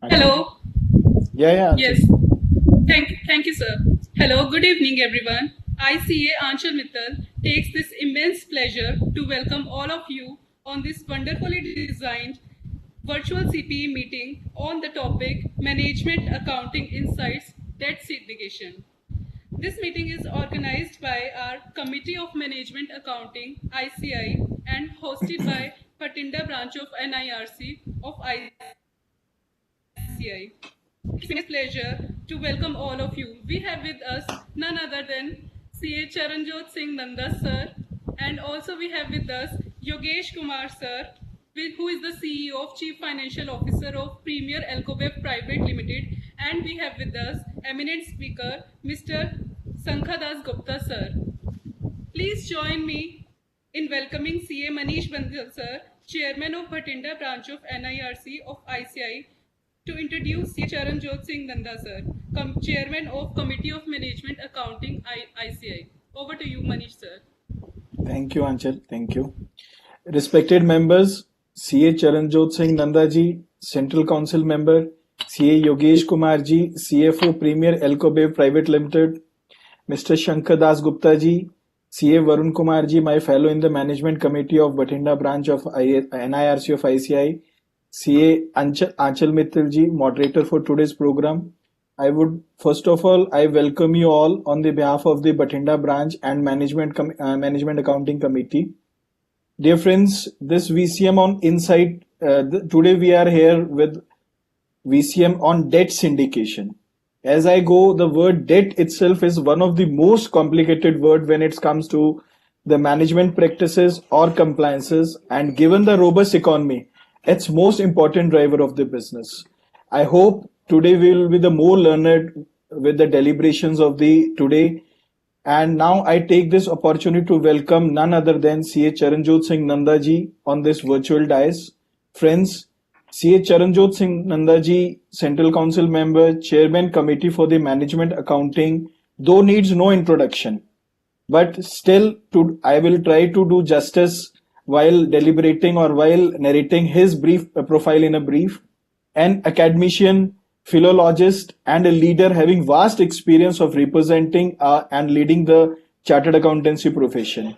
Hello. Yeah. Yes. Thank you, sir. Hello. Good evening, everyone. ICA Anshul Mittal takes this immense pleasure to welcome all of you on this wonderfully designed virtual CPE meeting on the topic Management Accounting Insights Debt Syndication. This meeting is organized by our Committee of Management Accounting ICI and hosted by Patinda branch of NIRC of ICI. It's a pleasure to welcome all of you. We have with us none other than CA Charanjot Singh Nanda sir, and also we have with us Yogesh Kumar sir, who is the CEO of Chief Financial Officer of Premier Alcobeb Private Limited, and we have with us Eminent Speaker Mr. Sankhadas Gupta sir. Please join me in welcoming CA Manish Bansal sir, Chairman of Bhatinda branch of NIRC of ICI, to introduce CA Charanjot Singh Nanda sir, Chairman of Committee of Management Accounting ICI. Over to you, Manish sir. Thank you, Anchal. Thank you. Respected members, CA Charanjot Singh Nanda ji, Central Council Member, CA Yogesh Kumar ji, CFO Premier Alcobeb Private Limited, Mr. Shankar Das Gupta ji, CA Varun Kumar ji, my fellow in the Management Committee of Bathinda branch of NIRC of ICI, CA Anchal Mittal ji, moderator for today's program. I would first of all, I welcome you all on the behalf of the Bathinda branch and Management Accounting Committee. Dear friends, this VCM on Insight, today we are here with VCM on debt syndication. As I go, the word debt itself is one of the most complicated word when it comes to the management practices or compliances, and given the robust economy, it's most important driver of the business. I hope today we will be the more learned with the deliberations of the today. And now I take this opportunity to welcome none other than CA Charanjot Singh Nanda ji on this virtual dais. Friends, CA Charanjot Singh Nanda ji, Central Council Member, Chairman Committee for the Management Accounting, though needs no introduction. But still, I will try to do justice while deliberating or while narrating his brief profile in a brief. An academician, philologist, and a leader having vast experience of representing and leading the chartered accountancy profession.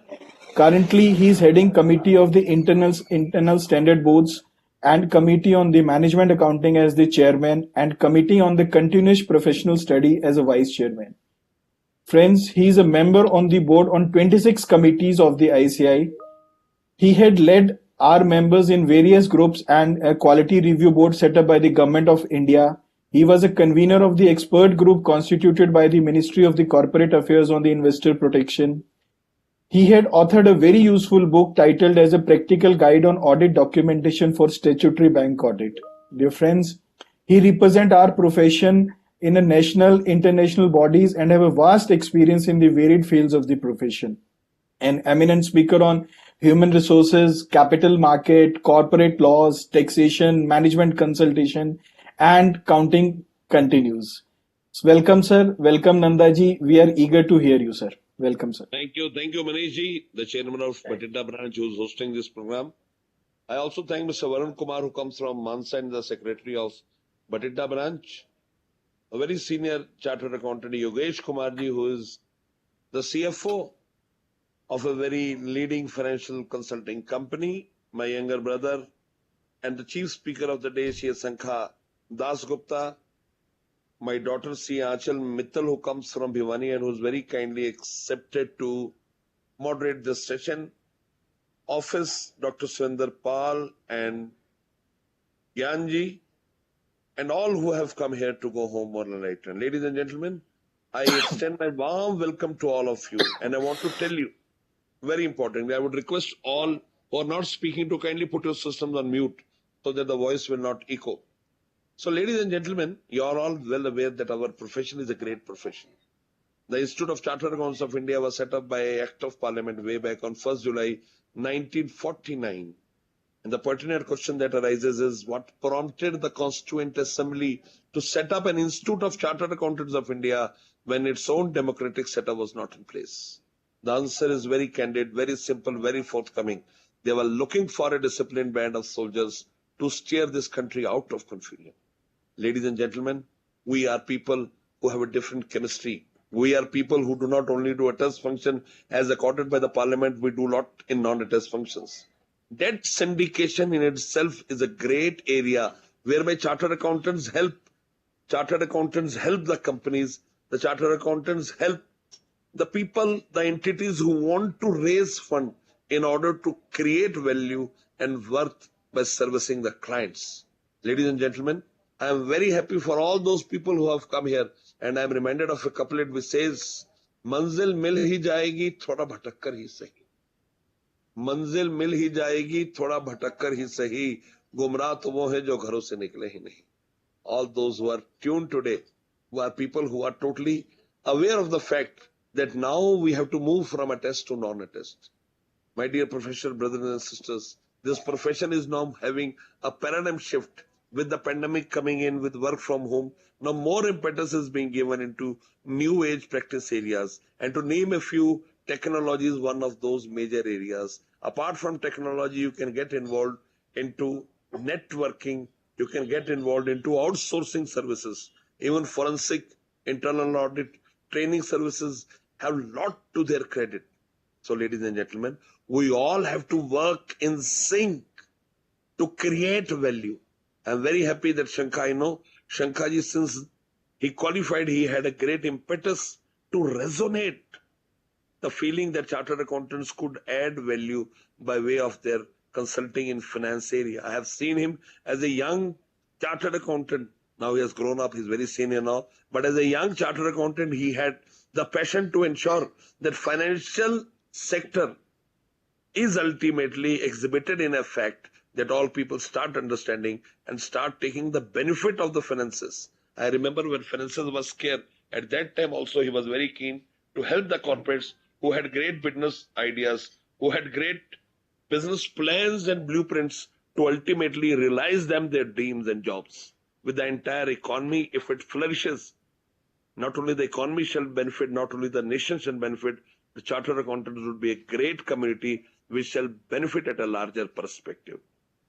Currently, he is heading committee of the internal standard boards and committee on the management accounting as the chairman and committee on the continuous professional study as a vice chairman. Friends, he is a member on the board on 26 committees of the ICI. He had led our members in various groups and a quality review board set up by the Government of India. He was a convener of the expert group constituted by the Ministry of the Corporate Affairs on the investor protection. He had authored a very useful book titled as a practical guide on audit documentation for statutory bank audit. Dear friends, he represents our profession in a national, international bodies and have a vast experience in the varied fields of the profession. An eminent speaker on human resources, capital market, corporate laws, taxation, management consultation, and counting continues. Welcome, sir. Welcome, Nandaji. We are eager to hear you, sir. Welcome, sir. Thank you, Manish ji, the chairman of Bathinda branch who is hosting this program. I also thank Mr. Varun Kumar who comes from Mansa and the secretary of Bathinda branch. A very senior chartered accountant, Yogesh Kumar ji, who is the CFO of a very leading financial consulting company, my younger brother, and the chief speaker of the day, Shri Sankha Das Gupta, my daughter C. Anchal Mittal, who comes from Bhiwani and who's very kindly accepted to moderate this session. Office, Dr. Surinder Pal and Gyanji, and all who have come here to go home on a night. And ladies and gentlemen, I extend my warm welcome to all of you. And I want to tell you, very importantly, I would request all who are not speaking to kindly put your systems on mute so that the voice will not echo. So ladies and gentlemen, you are all well aware that our profession is a great profession. The Institute of Chartered Accountants of India was set up by Act of Parliament way back on 1st July 1949. And the pertinent question that arises is what prompted the Constituent Assembly to set up an Institute of Chartered Accountants of India when its own democratic setup was not in place? The answer is very candid, very simple, very forthcoming. They were looking for a disciplined band of soldiers to steer this country out of confusion. Ladies and gentlemen, we are people who have a different chemistry. We are people who do not only do attest function as accorded by the parliament, we do lot in non-attest functions. Debt syndication in itself is a great area whereby chartered accountants help the companies, the chartered accountants help the people, the entities who want to raise fund in order to create value and worth by servicing the clients. Ladies and gentlemen, I am very happy for all those people who have come here, and I am reminded of a couplet which says, "Manzil mil hi jayegi, thoda bhatakkar hi sahi. मंजिल मिल ही जाएगी थोड़ा भटककर ही सही गुमराह तो वो है जो घरों से निकले ही नहीं." All those who are tuned today, who are people who are totally aware of the fact that now we have to move from attest to non-attest. My dear professional brothers and sisters, this profession is now having a paradigm shift with the pandemic coming in, with work from home. Now more impetus is being given into new age practice areas, and to name a few, technology is one of those major areas. Apart from technology, you can get involved into networking, you can get involved into outsourcing services, even forensic, internal audit, training services have lot to their credit. So ladies and gentlemen, we all have to work in sync to create value. I'm very happy that Shankaji, since he qualified, he had a great impetus to resonate the feeling that chartered accountants could add value by way of their consulting in finance area. I have seen him as a young chartered accountant. Now he has grown up, he's very senior now. But as a young chartered accountant, he had the passion to ensure that financial sector is ultimately exhibited in a fact that all people start understanding and start taking the benefit of the finances. I remember when finances was scarce, at that time also he was very keen to help the corporates who had great business ideas, who had great business plans and blueprints to ultimately realize them their dreams and jobs. With the entire economy, if it flourishes, not only the economy shall benefit, not only the nation shall benefit, the chartered accountants would be a great community which shall benefit at a larger perspective.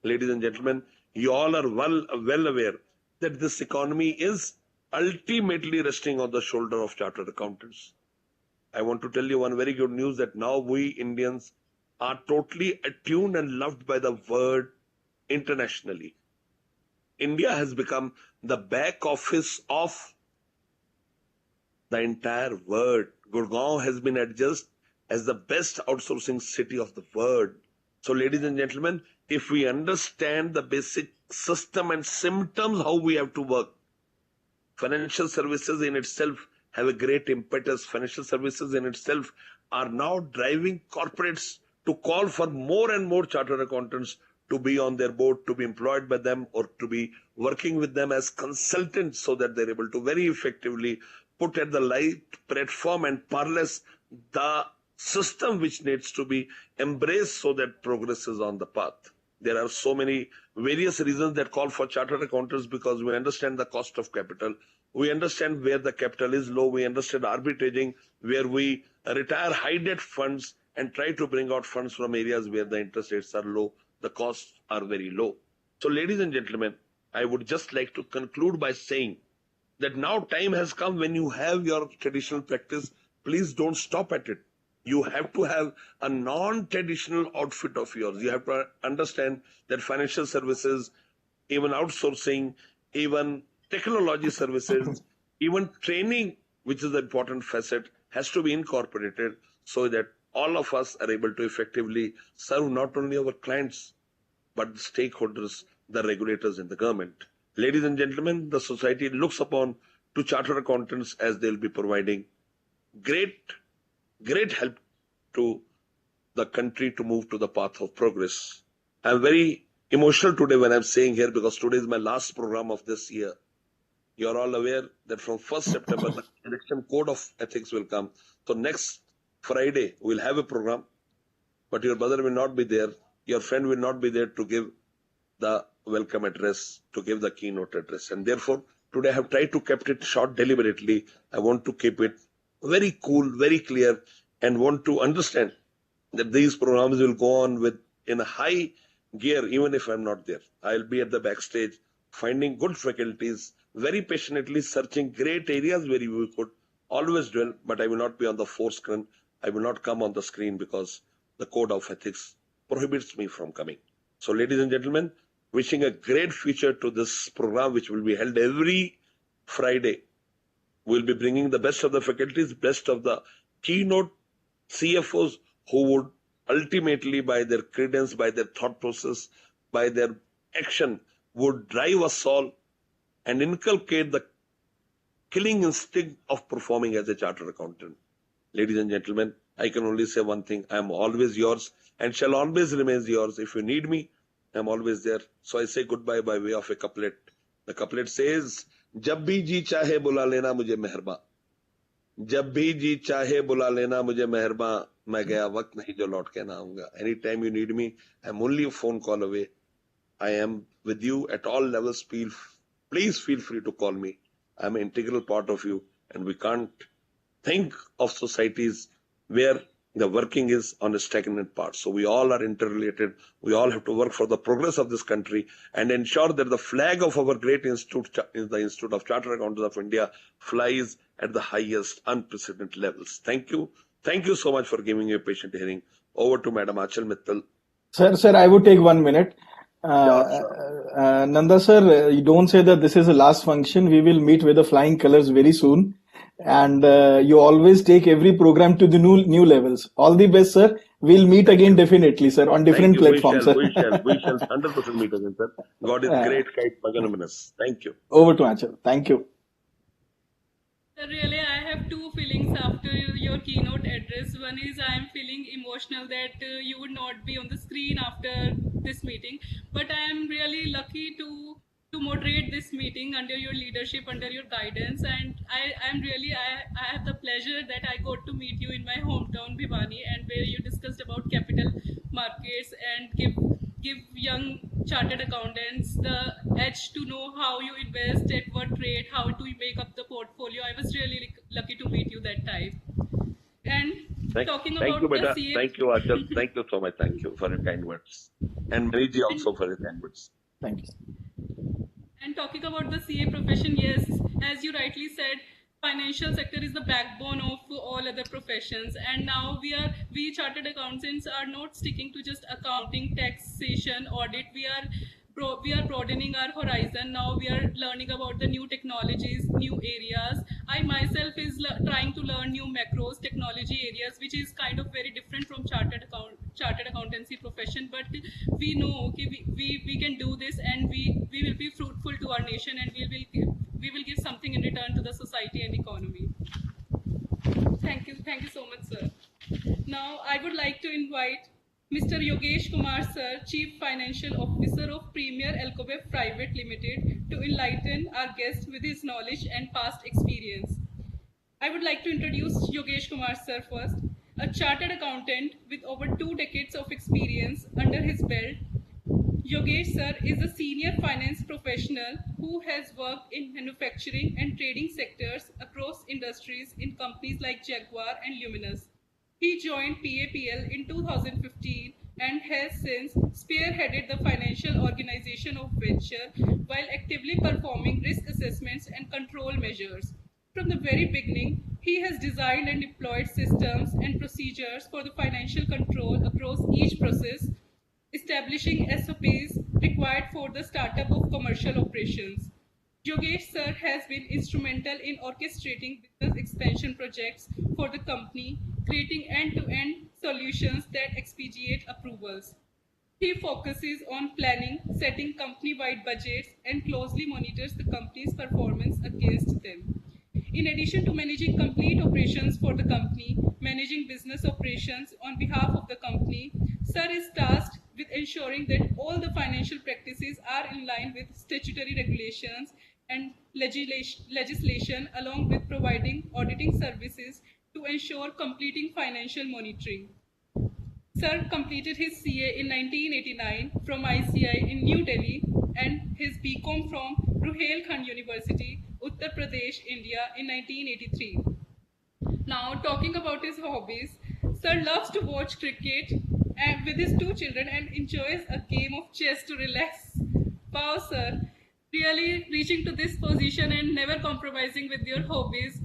Ladies and gentlemen, you all are well aware that this economy is ultimately resting on the shoulder of chartered accountants. I want to tell you one very good news, that now we Indians are totally attuned and loved by the world internationally. India has become the back office of the entire world. Gurgaon has been adjudged as the best outsourcing city of the world. So ladies and gentlemen, if we understand the basic system and symptoms how we have to work, financial services in itself have a great impetus. Financial services in itself are now driving corporates to call for more and more chartered accountants to be on their board, to be employed by them, or to be working with them as consultants, so that they're able to very effectively put at the light platform and parlace the system which needs to be embraced so that progress is on the path. There are so many various reasons that call for chartered accountants, because we understand the cost of capital. We understand where the capital is low. We understand arbitraging, where we retire high debt funds and try to bring out funds from areas where the interest rates are low, the costs are very low. So ladies and gentlemen, I would just like to conclude by saying that now time has come when you have your traditional practice, please don't stop at it. You have to have a non-traditional outfit of yours. You have to understand that financial services, even outsourcing, even technology services, even training, which is an important facet, has to be incorporated so that all of us are able to effectively serve not only our clients, but the stakeholders, the regulators and the government. Ladies and gentlemen, the society looks upon to chartered accountants as they'll be providing great help to the country to move to the path of progress. I'm very emotional today when I'm saying here, because today is my last program of this year. You're all aware that from 1st September, the election code of ethics will come. So next Friday, we'll have a program, but your brother will not be there. Your friend will not be there to give the welcome address, to give the keynote address. And therefore, today I have tried to keep it short deliberately. I want to keep it very cool, very clear, and want to understand that these programs will go on with in a high gear, even if I'm not there. I'll be at the backstage, finding good faculties, very passionately searching great areas where we could always dwell, but I will not be on the forescreen. I will not come on the screen because the code of ethics prohibits me from coming. So, ladies and gentlemen, wishing a great future to this program, which will be held every Friday. We'll be bringing the best of the faculties, best of the keynote CFOs who would ultimately, by their credence, by their thought process, by their action, would drive us all and inculcate the killing instinct of performing as a chartered accountant. Ladies and gentlemen, I can only say one thing. I am always yours and shall always remain yours. If you need me, I'm always there. So I say goodbye by way of a couplet. The couplet says, जब भी जी चाहे बुला लेना मुझे मेहरबा, जब भी जी चाहे बुला लेना मुझे मेहरबा, मैं गया वक्त नहीं जो लौट के ना आऊंगा. Anytime you need me, I'm only a phone call away. I am with you at all levels. Please feel free to call me. I'm an integral part of you, and we can't think of societies where the working is on a stagnant part. So we all are interrelated. We all have to work for the progress of this country and ensure that the flag of our great institute, the Institute of Chartered Accountants of India, flies at the highest unprecedented levels. Thank you. Thank you so much for giving me a patient hearing. Over to Madam Achal Mittal. Sir, I would take 1 minute. Sure. Nanda sir, you don't say that this is the last function. We will meet with the flying colors very soon. And you always take every program to the new levels. All the best, sir. We'll meet again definitely, sir, on different platforms. We shall 100% meet again, sir. God is great, kite magnanimous. Thank you. Over to Achal. Thank you. Sir, really, I have two feelings after your keynote address. One is I am feeling emotional that you would not be on the screen after this meeting, but I am really lucky to moderate this meeting under your leadership, under your guidance, and I have the pleasure that I got to meet you in my hometown Bhiwani, and where you discussed about capital markets and give young chartered accountants the edge to know how you invest, at what rate, how to make up the portfolio. I was really lucky to meet you that time. And talking about the CA... Thank you, Achal. Thank you so much. Thank you for your kind words. And Mariji also for your kind words. Thank you. And talking about the CA profession, yes, as you rightly said, financial sector is the backbone of all other professions, and now we chartered accountants are not sticking to just accounting, taxation, audit. We are broadening our horizon. Now we are learning about the new technologies, new areas. I myself is trying to learn new macros, technology areas, which is kind of very different from chartered accountancy profession. But we know, okay, we can do this, and we will be fruitful to our nation, and we will give something in return to the society and economy. Thank you so much, sir. Now I would like to invite Mr. Yogesh Kumar sir, Chief Financial Officer of Premier Alcobef Private Limited, to enlighten our guests with his knowledge and past experience. I would like to introduce Yogesh Kumar sir first, a chartered accountant with over 2 decades of experience under his belt. Yogesh sir is a senior finance professional who has worked in manufacturing and trading sectors across industries in companies like Jaguar and Luminous. He joined PAPL in 2015 and has since spearheaded the financial organization of Venture while actively performing risk assessments and control measures. From the very beginning, he has designed and deployed systems and procedures for the financial control across each process, establishing SOPs required for the startup of commercial operations. Yogesh sir has been instrumental in orchestrating business expansion projects for the company, creating end-to-end solutions that expedite approvals. He focuses on planning, setting company-wide budgets, and closely monitors the company's performance against them. In addition to managing complete operations for the company, managing business operations on behalf of the company, sir is tasked with ensuring that all the financial practices are in line with statutory regulations and legislation, along with providing auditing services to ensure completing financial monitoring. Sir completed his CA in 1989 from ICAI in New Delhi and his BCom from Ruhelkhand University, Uttar Pradesh, India in 1983. Now, talking about his hobbies, sir loves to watch cricket and with his 2 children and enjoys a game of chess to relax. Wow, sir. Really reaching to this position and never compromising with your hobbies.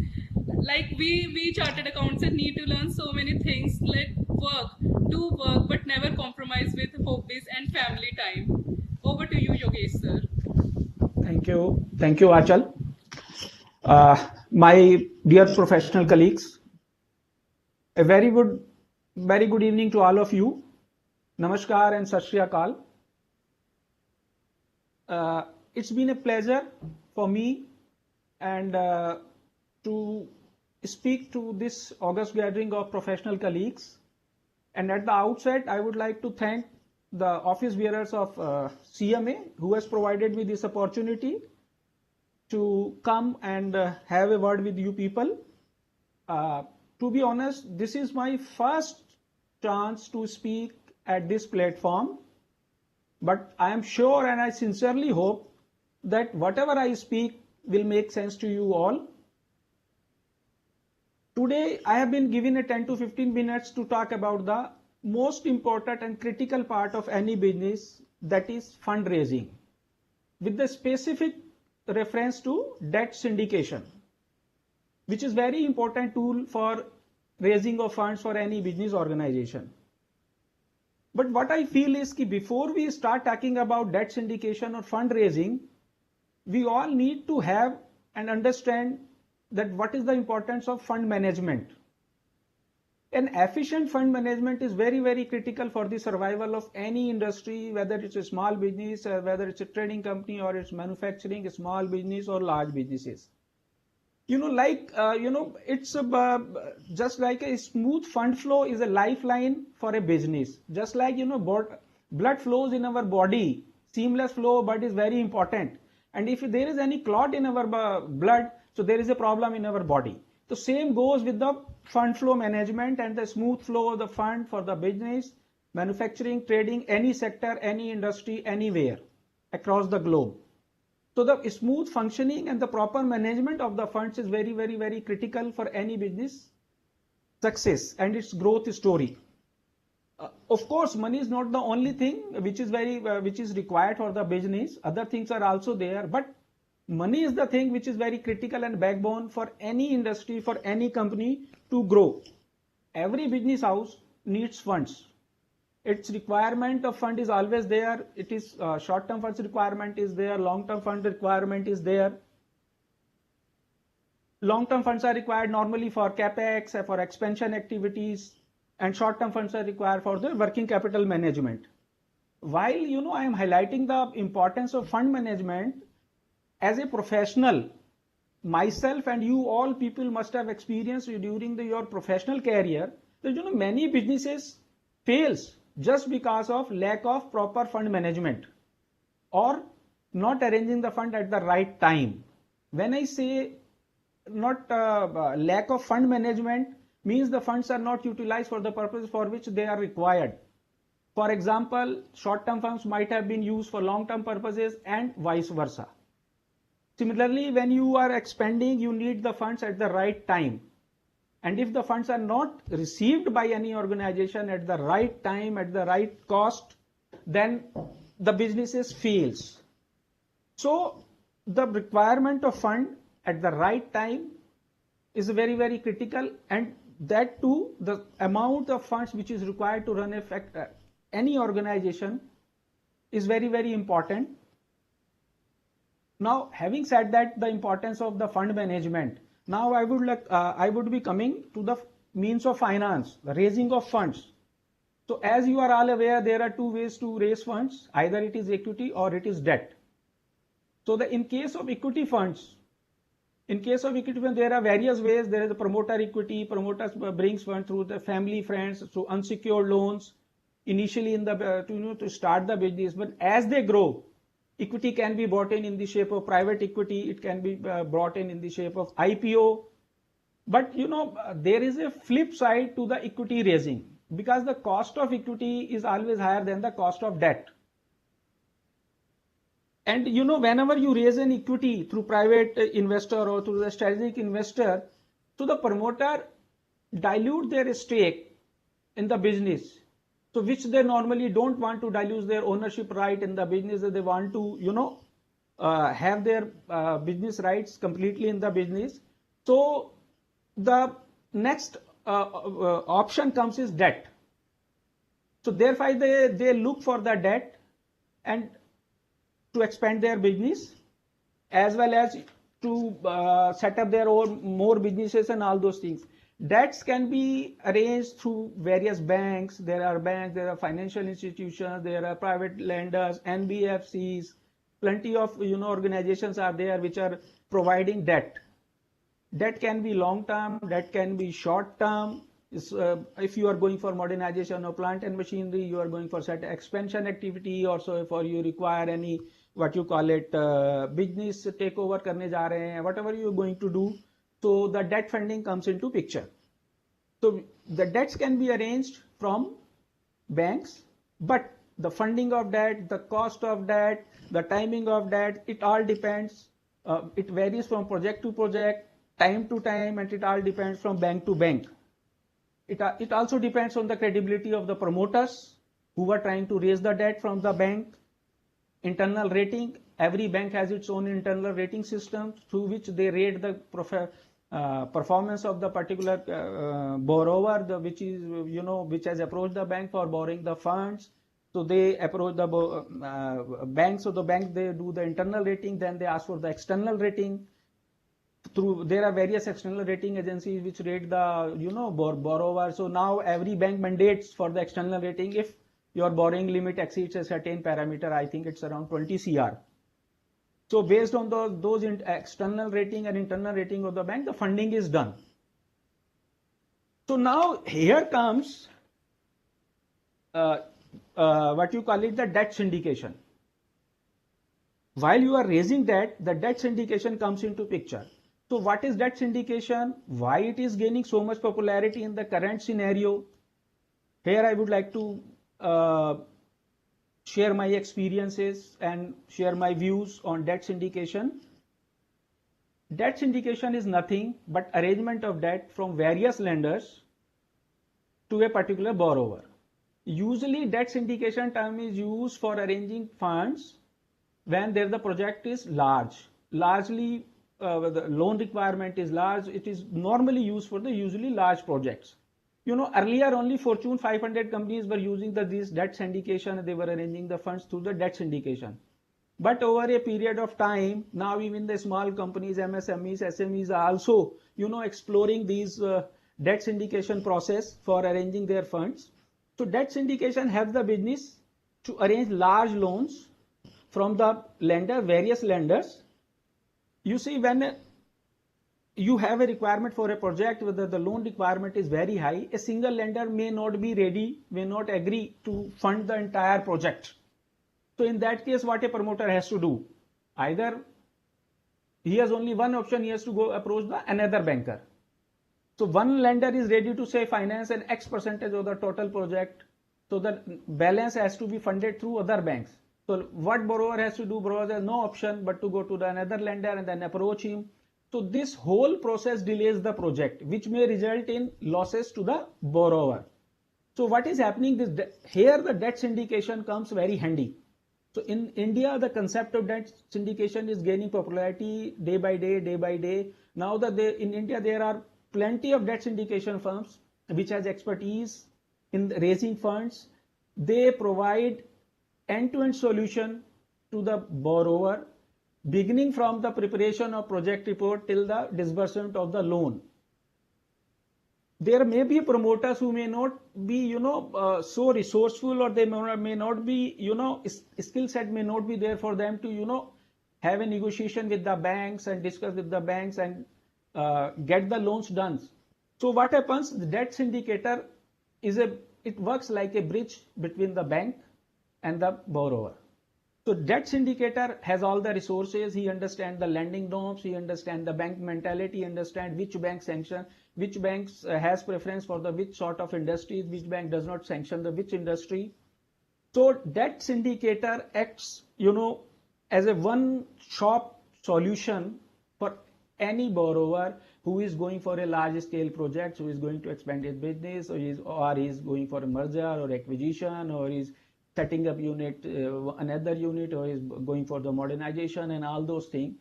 Like we chartered accountants need to learn so many things. Let work, do work, but never compromise with hobbies and family time. Over to you, Yogesh, sir. Thank you, Achal. My dear professional colleagues, a very good evening to all of you. Namaskar and Sat Shri Akal. It's been a pleasure for me and to speak to this august gathering of professional colleagues. And at the outset, I would like to thank the office bearers of CMA who has provided me this opportunity to come and have a word with you people. To be honest, this is my first chance to speak at this platform, but I am sure and I sincerely hope that whatever I speak will make sense to you all. Today, I have been given a 10 to 15 minutes to talk about the most important and critical part of any business, that is fundraising, with the specific reference to debt syndication, which is very important tool for raising of funds for any business organization. But what I feel is that before we start talking about debt syndication or fundraising, we all need to have and understand that what is the importance of fund management. An efficient fund management is very, very critical for the survival of any industry, whether it's a small business, whether it's a trading company or it's manufacturing, a small business or large businesses. It's just like a smooth fund flow is a lifeline for a business. Just like, blood flows in our body, seamless flow, but is very important. And if there is any clot in our blood, so there is a problem in our body. The same goes with the fund flow management and the smooth flow of the fund for the business, manufacturing, trading, any sector, any industry, anywhere across the globe. So the smooth functioning and the proper management of the funds is very, very, very critical for any business success and its growth story. Of course, money is not the only thing which is required for the business. Other things are also there, but money is the thing which is very critical and backbone for any industry, for any company to grow. Every business house needs funds. Its requirement of fund is always there. It is short-term funds requirement is there, long-term fund requirement is there. Long-term funds are required normally for capex, for expansion activities, and short-term funds are required for the working capital management. While I am highlighting the importance of fund management, as a professional, myself and you all people must have experienced during your professional career that many businesses fails just because of lack of proper fund management or not arranging the fund at the right time. When I say not lack of fund management, means the funds are not utilized for the purpose for which they are required. For example, short-term funds might have been used for long-term purposes and vice versa. Similarly, when you are expanding, you need the funds at the right time. And if the funds are not received by any organization at the right time, at the right cost, then the businesses fails. So the requirement of fund at the right time is very, very critical, and that too, the amount of funds which is required to run any organization is very, very important. Now, having said that, the importance of the fund management, now I would be coming to the means of finance, the raising of funds. So as you are all aware, there are two ways to raise funds, either it is equity or it is debt. So in case of equity funds, there are various ways. There is a promoter equity. Promoters brings funds through the family, friends, through unsecured loans, initially in the to start the business. But as they grow, equity can be brought in the shape of private equity. It can be brought in the shape of IPO. But there is a flip side to the equity raising, because the cost of equity is always higher than the cost of debt. And whenever you raise an equity through private investor or through the strategic investor, so the promoter dilute their stake in the business So which they normally don't want to dilute their ownership right in the business. They want to, have their business rights completely in the business. So the next option comes is debt. So therefore they look for the debt and to expand their business, as well as to set up their own more businesses and all those things. Debts can be arranged through various banks. There are financial institutions, there are private lenders, NBFCs, plenty of organizations are there which are providing debt. Debt can be long term, debt can be short term. If you are going for modernization of plant and machinery, you are going for set expansion activity, or so if you require any what you call it business takeover करने जा रहे हैं, whatever you are going to do, so the debt funding comes into picture. So the debts can be arranged from banks, but the funding of debt, the cost of debt, the timing of debt, it all depends. It varies from project to project, time to time, and it all depends from bank to bank. It also depends on the credibility of the promoters who are trying to raise the debt from the bank. Internal rating, every bank has its own internal rating system through which they rate the performance of the particular borrower, which has approached the bank for borrowing the funds. So they approach the bank. So the bank, they do the internal rating, then they ask for the external rating. There are various external rating agencies which rate the borrower. So now every bank mandates for the external rating if your borrowing limit exceeds a certain parameter. I think it's around 20 CR. So based on those external rating and internal rating of the bank, the funding is done. So now here comes what you call it, the debt syndication. While you are raising debt, the debt syndication comes into picture. So what is debt syndication? Why it is gaining so much popularity in the current scenario? Here I would like to share my experiences and share my views on debt syndication. Debt syndication is nothing but arrangement of debt from various lenders to a particular borrower. Usually debt syndication term is used for arranging funds when the project is largely the loan requirement is large. It is normally used for the usually large projects. Earlier only Fortune 500 companies were using this debt syndication. They were arranging the funds through the debt syndication. But over a period of time, now even the small companies, MSMEs, SMEs are also, exploring these debt syndication process for arranging their funds. So debt syndication helps the business to arrange large loans from the lender, various lenders. You see, when you have a requirement for a project, whether the loan requirement is very high, a single lender may not be ready, may not agree to fund the entire project. So in that case, what a promoter has to do, either he has only one option, he has to go approach another banker. So one lender is ready to say finance an X percentage of the total project. So the balance has to be funded through other banks. So what borrower has to do? Borrower has no option but to go to another lender and then approach him. So this whole process delays the project, which may result in losses to the borrower. So what is happening? Here the debt syndication comes very handy. So in India, the concept of debt syndication is gaining popularity day by day. Now that in India, there are plenty of debt syndication firms which has expertise in raising funds. They provide end-to-end solution to the borrower, beginning from the preparation of project report till the disbursement of the loan. There may be promoters who may not be, so resourceful, or they may not be, skill set may not be there for them to, have a negotiation with the banks and discuss with the banks and get the loans done. So what happens? The debt syndicator it works like a bridge between the bank and the borrower. So debt syndicator has all the resources. He understands the lending norms. He understands the bank mentality. He understands which bank sanction, which banks has preference for the which sort of industries, which bank does not sanction the which industry. So debt syndicator acts, as a one-shop solution for any borrower who who is going for a large scale project, who is going to expand his business, or is going for a merger or acquisition, or is setting up another unit, or is going for the modernization and all those things.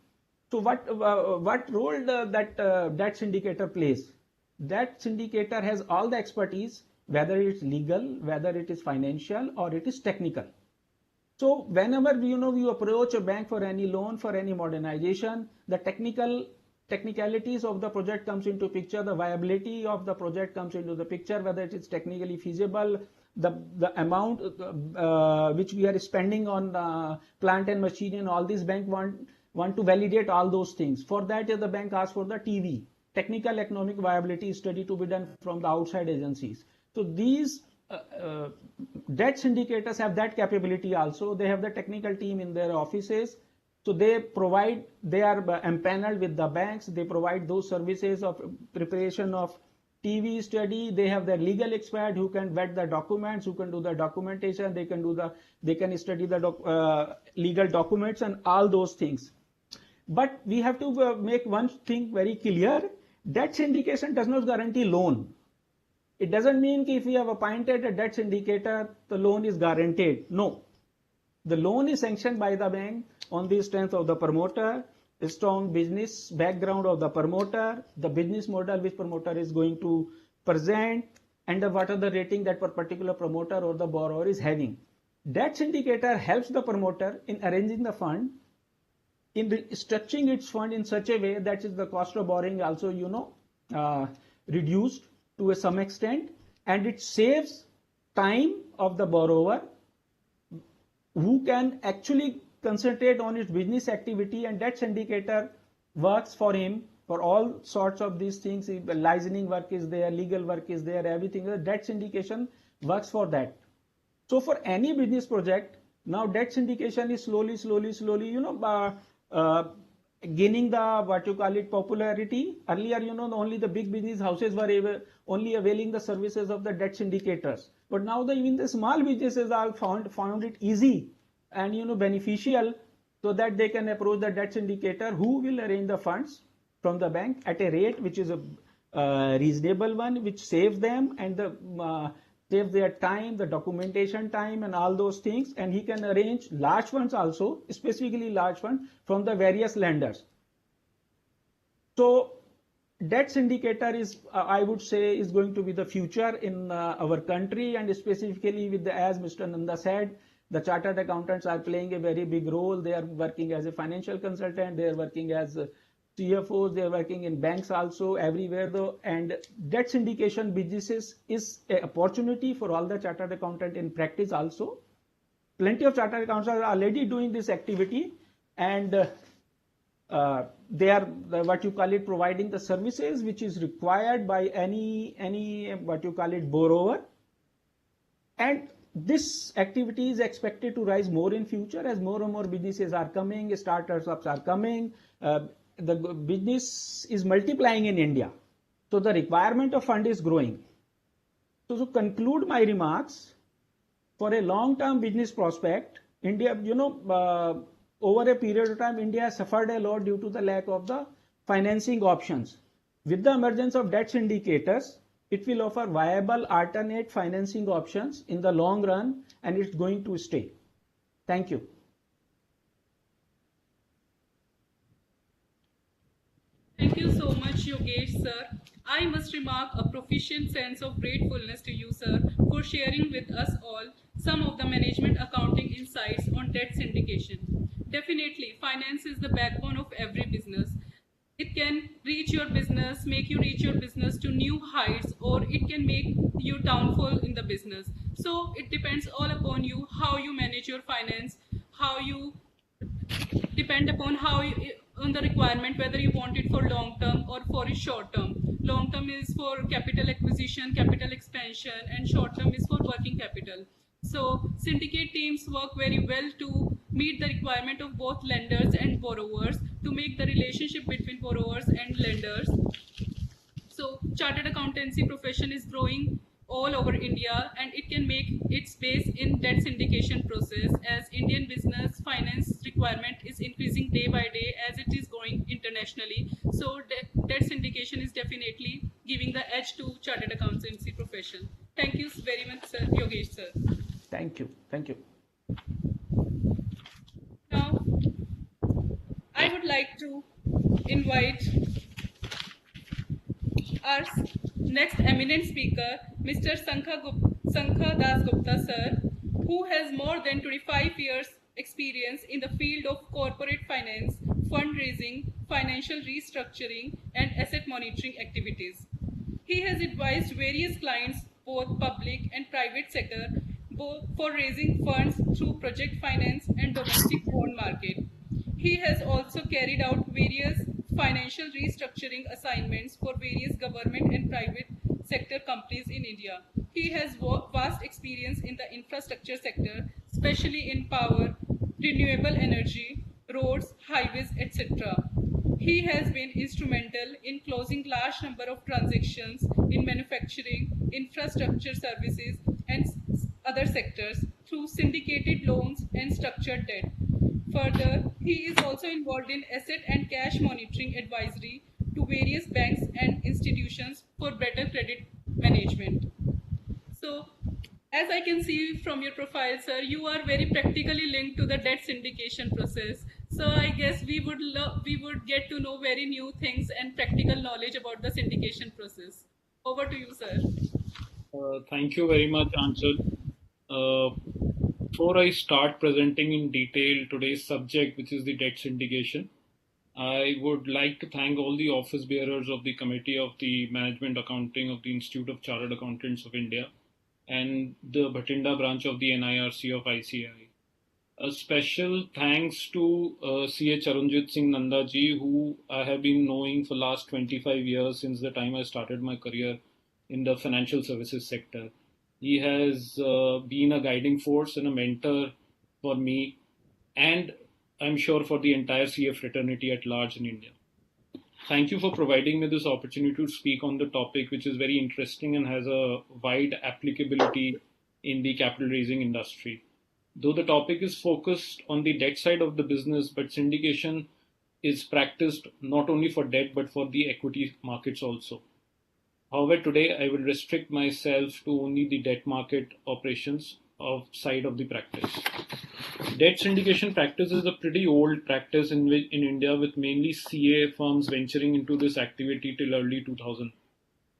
So what role that syndicator plays? That syndicator has all the expertise, whether it's legal, whether it is financial, or it is technical. So whenever you approach a bank for any loan, for any modernization, the technicalities of the project comes into picture, the viability of the project comes into the picture, whether it is technically feasible, the amount which we are spending on plant and machine, and all these banks want to validate all those things. For that, the bank asks for the TV, technical economic viability study, to be done from the outside agencies. So these debt syndicators have that capability also. They have the technical team in their offices. So they are empaneled with the banks. They provide those services of preparation of TV study. They have their legal expert who can vet the documents, who can do the documentation. They can study the legal documents and all those things. But we have to make one thing very clear: debt syndication does not guarantee loan. It doesn't mean if we have appointed a debt syndicator, the loan is guaranteed. No. The loan is sanctioned by the bank on the strength of the promoter, the strong business background of the promoter, the business model which promoter is going to present, and what are the rating that particular promoter or the borrower is having. Debt syndicator helps the promoter in arranging the fund, in structuring its fund in such a way that is the cost of borrowing also reduced to some extent, and it saves time of the borrower, who can actually concentrate on its business activity, and that syndicator works for him for all sorts of these things. Licensing work is there, legal work is there, everything. Debt syndication works for that. So for any business project, now debt syndication is slowly gaining the popularity. Earlier, only the big business houses were only availing the services of the debt syndicators. But now even the small businesses are found it easy and beneficial, so that they can approach the debt syndicator, who will arrange the funds from the bank at a rate which is a reasonable one, which saves them and saves their time, the documentation time and all those things. And he can arrange large funds also, specifically large funds from the various lenders. So debt syndicator is, I would say, is going to be the future in our country, and specifically with as Mr. Nanda said, the chartered accountants are playing a very big role. They are working as a financial consultant, they are working as CFOs, they are working in banks also, everywhere though. And debt syndication businesses is an opportunity for all the chartered accountant in practice also. Plenty of chartered accountants are already doing this activity, and they are providing the services which is required by any borrower. And this activity is expected to rise more in future as more and more businesses are coming, startups are coming. The business is multiplying in India, so the requirement of fund is growing. So to conclude my remarks, for a long-term business prospect, India, over a period of time, India has suffered a lot due to the lack of the financing options. With the emergence of debt syndicators, it will offer viable alternate financing options in the long run, and it's going to stay. Thank you. Thank you so much, Yogesh, sir. I must remark a proficient sense of gratefulness to you, sir, for sharing with us all some of the management accounting insights on debt syndication. Definitely, finance is the backbone of every business. It can reach your business, make you reach your business to new heights, or it can make you downfall in the business. So it depends all upon you, how you manage your finance, how you depend upon on the requirement, whether you want it for long term or for a short term. Long term is for capital acquisition, capital expansion, and short term is for working capital. So syndicate teams work very well to meet the requirement of both lenders and borrowers, to make the relationship between borrowers and lenders. So chartered accountancy profession is growing all over India, and it can make its base in debt syndication process, as Indian business finance requirement is increasing day by day as it is growing internationally. So debt syndication is like to invite our next eminent speaker, Mr. Sankha Das Gupta sir, who has more than 25 years experience in the field of corporate finance, fundraising, financial restructuring, and asset monitoring activities. He has advised various clients, both public and private sector, both for raising funds through project finance and domestic bond market. He has also carried out various financial restructuring assignments for various government and private sector companies in India. He has vast experience in the infrastructure sector, especially in power, renewable energy, roads, highways, etc. He has been instrumental in closing large number of transactions in manufacturing, infrastructure services, and other sectors through syndicated loans and structured debt. Further, he is also involved in asset and cash monitoring advisory to various banks and institutions for better credit management. So, as I can see from your profile, sir, you are very practically linked to the debt syndication process. So, I guess we would get to know very new things and practical knowledge about the syndication process. Over to you, sir. Thank you very much, Anchal. Before I start presenting in detail today's subject, which is the debt syndication, I would like to thank all the office bearers of the Committee of the Management Accounting of the Institute of Chartered Accountants of India and the Bhatinda branch of the NIRC of ICAI. A special thanks to CA Charanjit Singh Nanda ji, who I have been knowing for last 25 years since the time I started my career in the financial services sector. He has been a guiding force and a mentor for me, and I'm sure for the entire CA fraternity at large in India. Thank you for providing me this opportunity to speak on the topic, which is very interesting and has a wide applicability in the capital raising industry. Though the topic is focused on the debt side of the business, but syndication is practiced not only for debt but for the equity markets also. However, today I will restrict myself to only the debt market operations of side of the practice. Debt syndication practice is a pretty old practice in India, with mainly CA firms venturing into this activity till early 2000.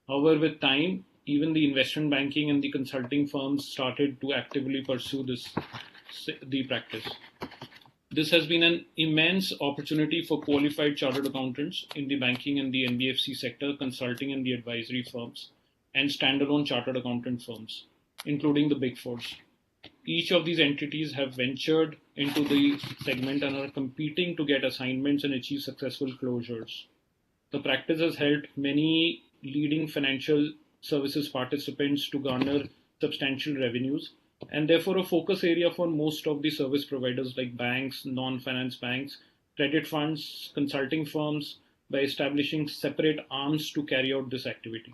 However, with time, even the investment banking and the consulting firms started to actively pursue the practice. This has been an immense opportunity for qualified chartered accountants in the banking and the NBFC sector, consulting and the advisory firms, and standalone chartered accountant firms, including the Big Fours. Each of these entities have ventured into the segment and are competing to get assignments and achieve successful closures. The practice has helped many leading financial services participants to garner substantial revenues, and therefore a focus area for most of the service providers like banks, non-finance banks, credit funds, consulting firms, by establishing separate arms to carry out this activity.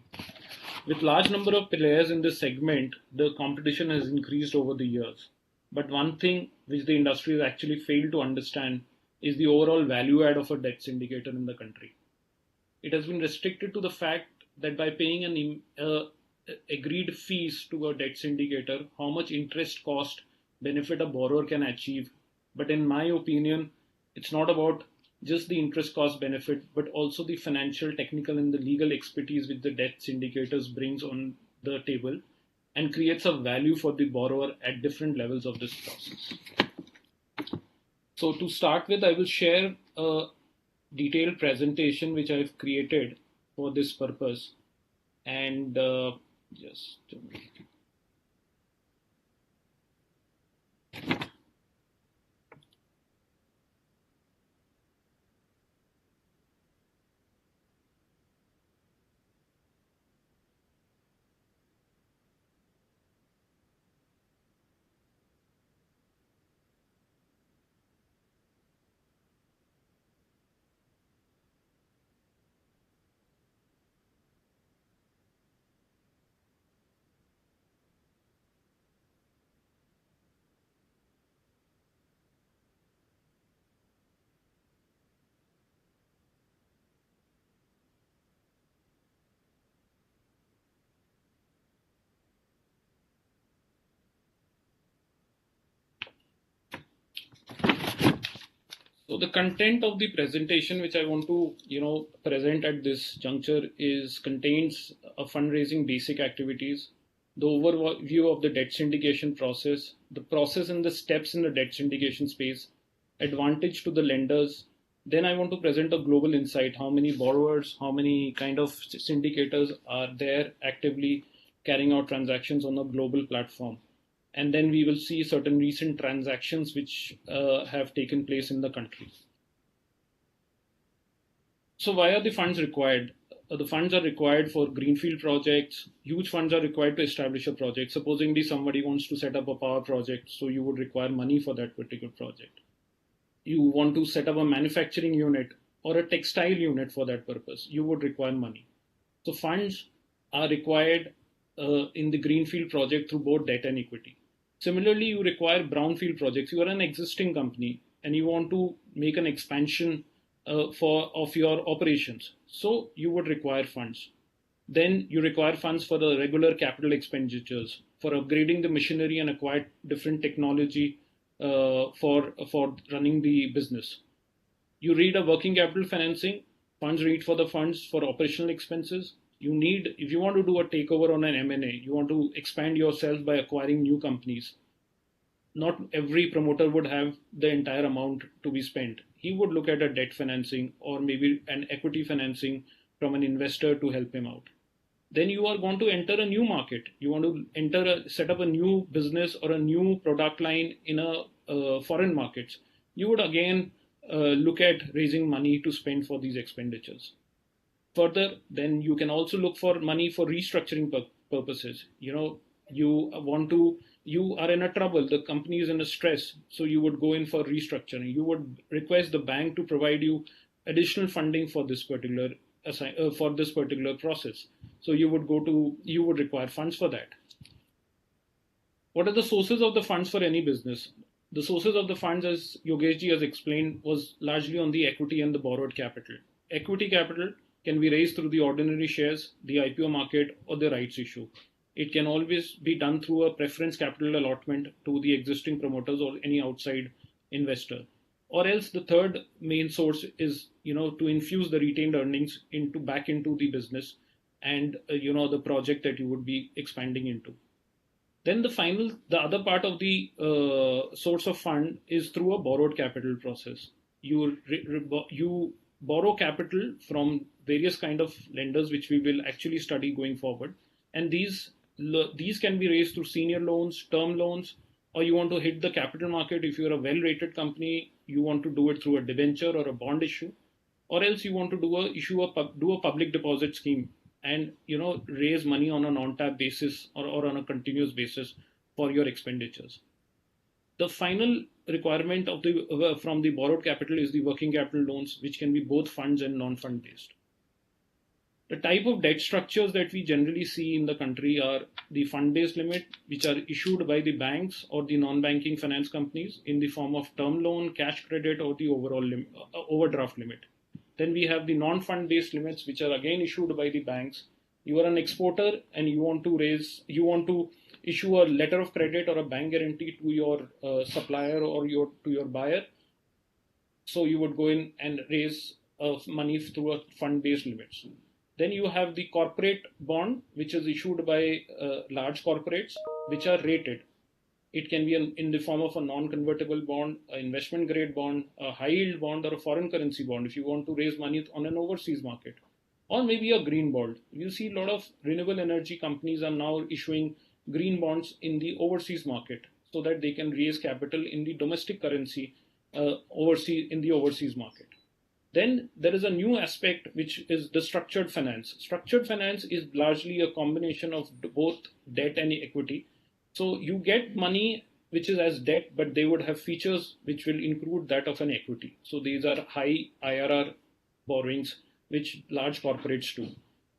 With large number of players in this segment, the competition has increased over the years. But one thing which the industry has actually failed to understand is the overall value add of a debt syndicator in the country. It has been restricted to the fact that by paying an agreed fees to a debt syndicator, how much interest cost benefit a borrower can achieve. But in my opinion, it's not about just the interest cost benefit, but also the financial, technical, and the legal expertise which the debt syndicators brings on the table and creates a value for the borrower at different levels of this process. So to start with, I will share a detailed presentation which I've created for this purpose. And just a minute. So the content of the presentation, which I want to, present at this juncture, contains a fundraising basic activities, the overview of the debt syndication process, the process and the steps in the debt syndication space, advantage to the lenders. Then I want to present a global insight: how many borrowers, how many kind of syndicators are there actively carrying out transactions on a global platform. And then we will see certain recent transactions which have taken place in the country. So why are the funds required? The funds are required for greenfield projects. Huge funds are required to establish a project. Supposingly somebody wants to set up a power project, so you would require money for that particular project. You want to set up a manufacturing unit or a textile unit for that purpose, you would require money. So funds are required in the greenfield project through both debt and equity. Similarly, you require brownfield projects. You are an existing company and you want to make an expansion of your operations. So you would require funds. Then you require funds for the regular capital expenditures, for upgrading the machinery and acquire different technology for running the business. You need a working capital financing. Funds need for the funds for operational expenses. You need, if you want to do a takeover on an M&A, you want to expand yourself by acquiring new companies. Not every promoter would have the entire amount to be spent. He would look at a debt financing or maybe an equity financing from an investor to help him out. Then you are going to enter a new market. You want to set up a new business or a new product line in a foreign markets. You would again look at raising money to spend for these expenditures. Further, then you can also look for money for restructuring purposes. You are in a trouble, the company is in a stress, so you would go in for restructuring. You would request the bank to provide you additional funding for this particular process. So you would require funds for that. What are the sources of the funds for any business? The sources of the funds, as Yogeshji has explained, was largely on the equity and the borrowed capital. Equity capital can be raised through the ordinary shares, the IPO market, or the rights issue. It can always be done through a preference capital allotment to the existing promoters or any outside investor. Or else the third main source is, to infuse the retained earnings back into the business and, the project that you would be expanding into. Then the other part of the source of fund is through a borrowed capital process. You borrow capital from various kind of lenders, which we will actually study going forward. And these can be raised through senior loans, term loans, or you want to hit the capital market. If you're a well-rated company, you want to do it through a debenture or a bond issue, or else you want to do a public deposit scheme and raise money on a non-tap basis or on a continuous basis for your expenditures. The final requirement from the borrowed capital is the working capital loans, which can be both funds and non-fund based. The type of debt structures that we generally see in the country are the fund-based limit, which are issued by the banks or the non-banking finance companies in the form of term loan, cash credit, or the overdraft limit. Then we have the non-fund based limits, which are again issued by the banks. You are an exporter and you want to issue a letter of credit or a bank guarantee to your supplier or to your buyer. So you would go in and raise money through a fund-based limits. Then you have the corporate bond, which is issued by large corporates, which are rated. It can be in the form of a non-convertible bond, an investment grade bond, a high yield bond, or a foreign currency bond if you want to raise money on an overseas market, or maybe a green bond. You see a lot of renewable energy companies are now issuing green bonds in the overseas market so that they can raise capital in the domestic currency in the overseas market. Then there is a new aspect, which is the structured finance. Structured finance is largely a combination of both debt and equity. So you get money which is as debt, but they would have features which will include that of an equity. So these are high IRR borrowings, which large corporates do.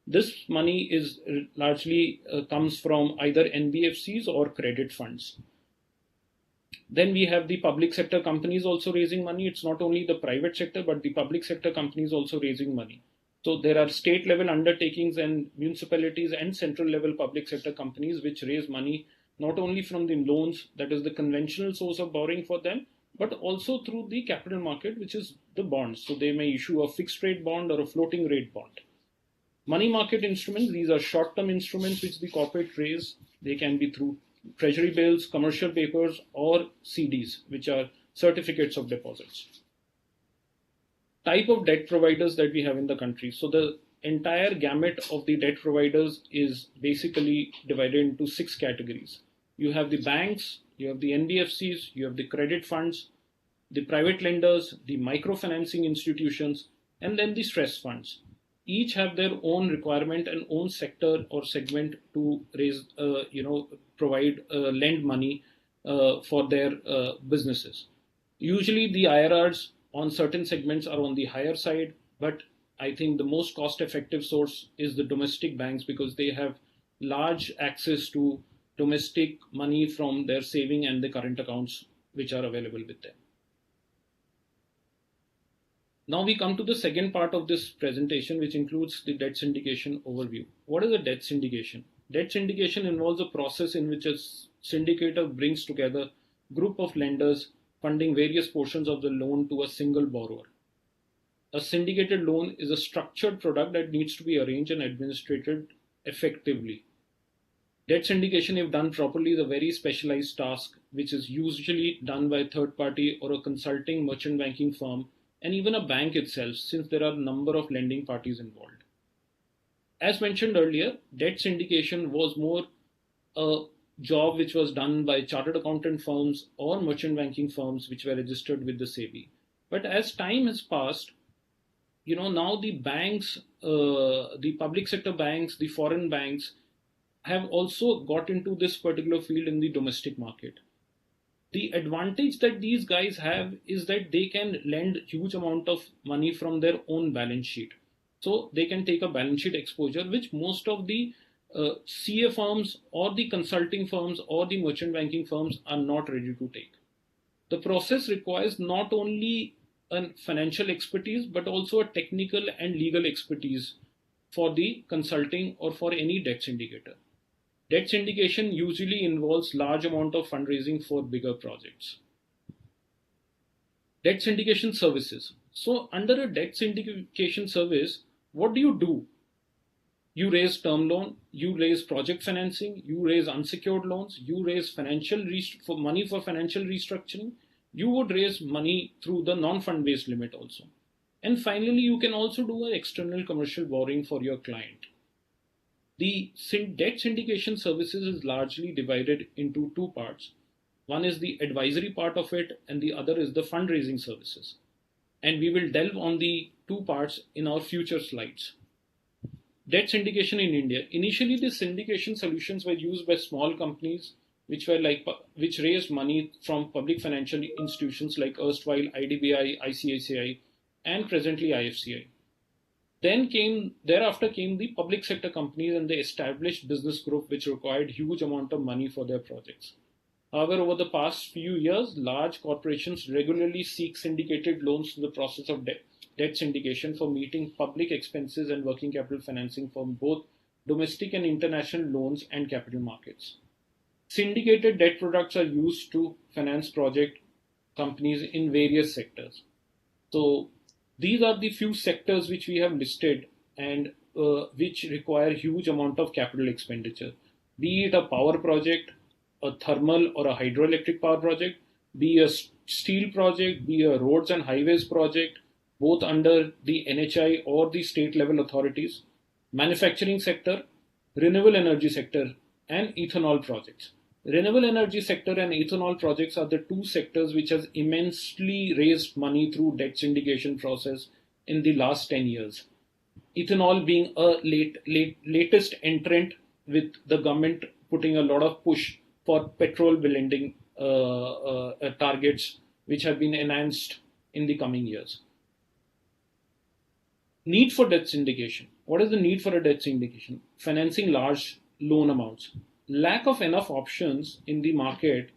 This money is largely comes from either NBFCs or credit funds. Then we have the public sector companies also raising money. It's not only the private sector, but the public sector companies also raising money. So there are state level undertakings and municipalities and central level public sector companies which raise money not only from the loans, that is the conventional source of borrowing for them, but also through the capital market, which is the bonds. So they may issue a fixed rate bond or a floating rate bond. Money market instruments, these are short-term instruments which the corporate raise. They can be through treasury bills, commercial papers, or CDs, which are certificates of deposits. Type of debt providers that we have in the country. So the entire gamut of the debt providers is basically divided into 6 categories. You have the banks, you have the NBFCs, you have the credit funds, the private lenders, the microfinancing institutions, and then the stress funds. Each have their own requirement and own sector or segment to raise, provide, lend money for their businesses. Usually the IRRs on certain segments are on the higher side, but I think the most cost-effective source is the domestic banks because they have large access to domestic money from their saving and the current accounts which are available with them. Now we come to the second part of this presentation, which includes the debt syndication overview. What is a debt syndication? Debt syndication involves a process in which a syndicator brings together a group of lenders funding various portions of the loan to a single borrower. A syndicated loan is a structured product that needs to be arranged and administered effectively. Debt syndication, if done properly, is a very specialized task, which is usually done by a third party or a consulting merchant banking firm, and even a bank itself, since there are a number of lending parties involved. As mentioned earlier, debt syndication was more a job which was done by chartered accountant firms or merchant banking firms which were registered with the SEBI. But as time has passed, now the banks, the public sector banks, the foreign banks have also got into this particular field in the domestic market. The advantage that these guys have is that they can lend huge amount of money from their own balance sheet. So they can take a balance sheet exposure, which most of the CA firms or the consulting firms or the merchant banking firms are not ready to take. The process requires not only a financial expertise, but also a technical and legal expertise for the consulting or for any debt syndicator. Debt syndication usually involves large amount of fundraising for bigger projects. Debt syndication services. So under a debt syndication service, what do? You raise term loan, you raise project financing, you raise unsecured loans, you raise money for financial restructuring, you would raise money through the non-fund based limit also. And finally, you can also do an external commercial borrowing for your client. The debt syndication services is largely divided into 2 parts. One is the advisory part of it, and the other is the fundraising services. And we will delve on the 2 parts in our future slides. Debt syndication in India. Initially, the syndication solutions were used by small companies which raised money from public financial institutions like erstwhile IDBI, ICAI, and presently IFCI. Thereafter came the public sector companies and the established business group which required huge amount of money for their projects. However, over the past few years, large corporations regularly seek syndicated loans through the process of debt syndication for meeting public expenses and working capital financing from both domestic and international loans and capital markets. Syndicated debt products are used to finance project companies in various sectors. So these are the few sectors which we have listed and which require huge amount of capital expenditure. Be it a power project, a thermal or a hydroelectric power project, be a steel project, be a roads and highways project, both under the NHI or the state level authorities, manufacturing sector, renewable energy sector, and ethanol projects. Renewable energy sector and ethanol projects are the 2 sectors which has immensely raised money through debt syndication process in the last 10 years. Ethanol being a latest entrant, with the government putting a lot of push for petrol blending targets which have been enhanced in the coming years. Need for debt syndication. What is the need for a debt syndication? Financing large loan amounts. Lack of enough options in the market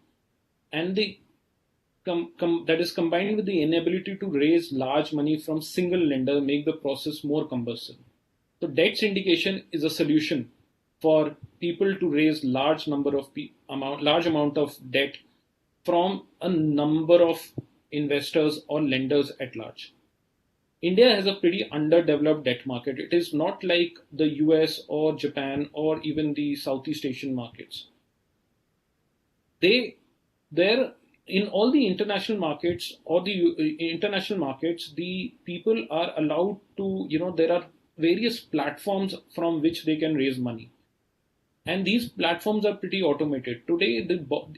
and that is combined with the inability to raise large money from single lender make the process more cumbersome. So debt syndication is a solution for people to raise large amount of debt from a number of investors or lenders at large. India has a pretty underdeveloped debt market. It is not like the US or Japan or even the Southeast Asian markets. There in all the international markets or the international markets, the people are allowed to, there are various platforms from which they can raise money. And these platforms are pretty automated. Today,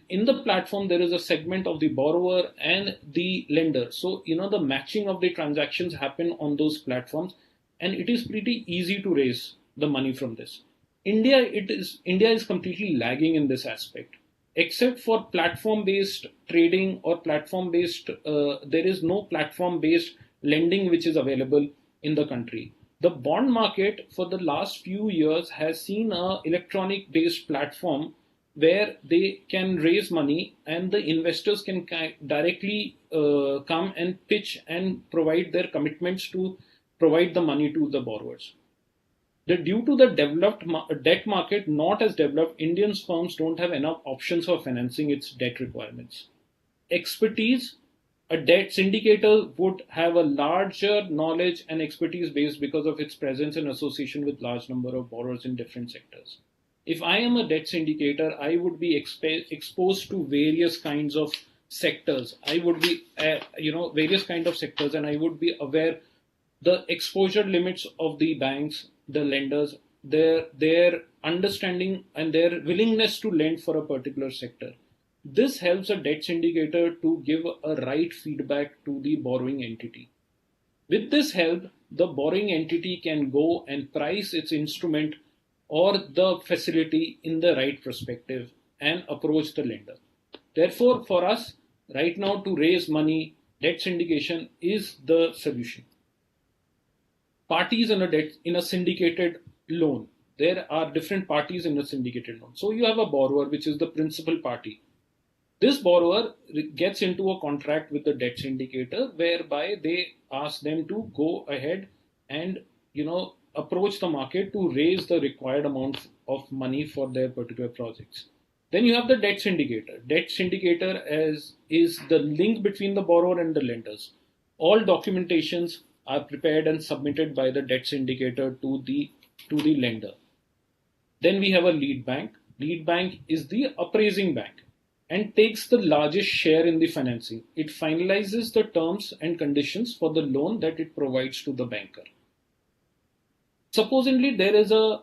in the platform, there is a segment of the borrower and the lender. So, the matching of the transactions happen on those platforms, and it is pretty easy to raise the money from this. India is completely lagging in this aspect. Except for platform-based trading or platform-based, there is no platform-based lending which is available in the country. The bond market for the last few years has seen an electronic based platform where they can raise money and the investors can directly come and pitch and provide their commitments to provide the money to the borrowers. Due to the developed debt market not as developed, Indian firms don't have enough options for financing its debt requirements. Expertise. A debt syndicator would have a larger knowledge and expertise base because of its presence and association with large number of borrowers in different sectors. If I am a debt syndicator, I would be exposed to various kinds of sectors. I would be, various kinds of sectors, and I would be aware the exposure limits of the banks, the lenders, their understanding and their willingness to lend for a particular sector. This helps a debt syndicator to give a right feedback to the borrowing entity. With this help, the borrowing entity can go and price its instrument or the facility in the right perspective and approach the lender. Therefore, for us, right now to raise money, debt syndication is the solution. Parties in a syndicated loan. There are different parties in a syndicated loan. So you have a borrower, which is the principal party. This borrower gets into a contract with the debt syndicator whereby they ask them to go ahead and approach the market to raise the required amount of money for their particular projects. Then you have the debt syndicator. Debt syndicator is the link between the borrower and the lenders. All documentations are prepared and submitted by the debt syndicator to the lender. Then we have a lead bank. Lead bank is the appraising bank and takes the largest share in the financing. It finalizes the terms and conditions for the loan that it provides to the banker. Supposedly there is a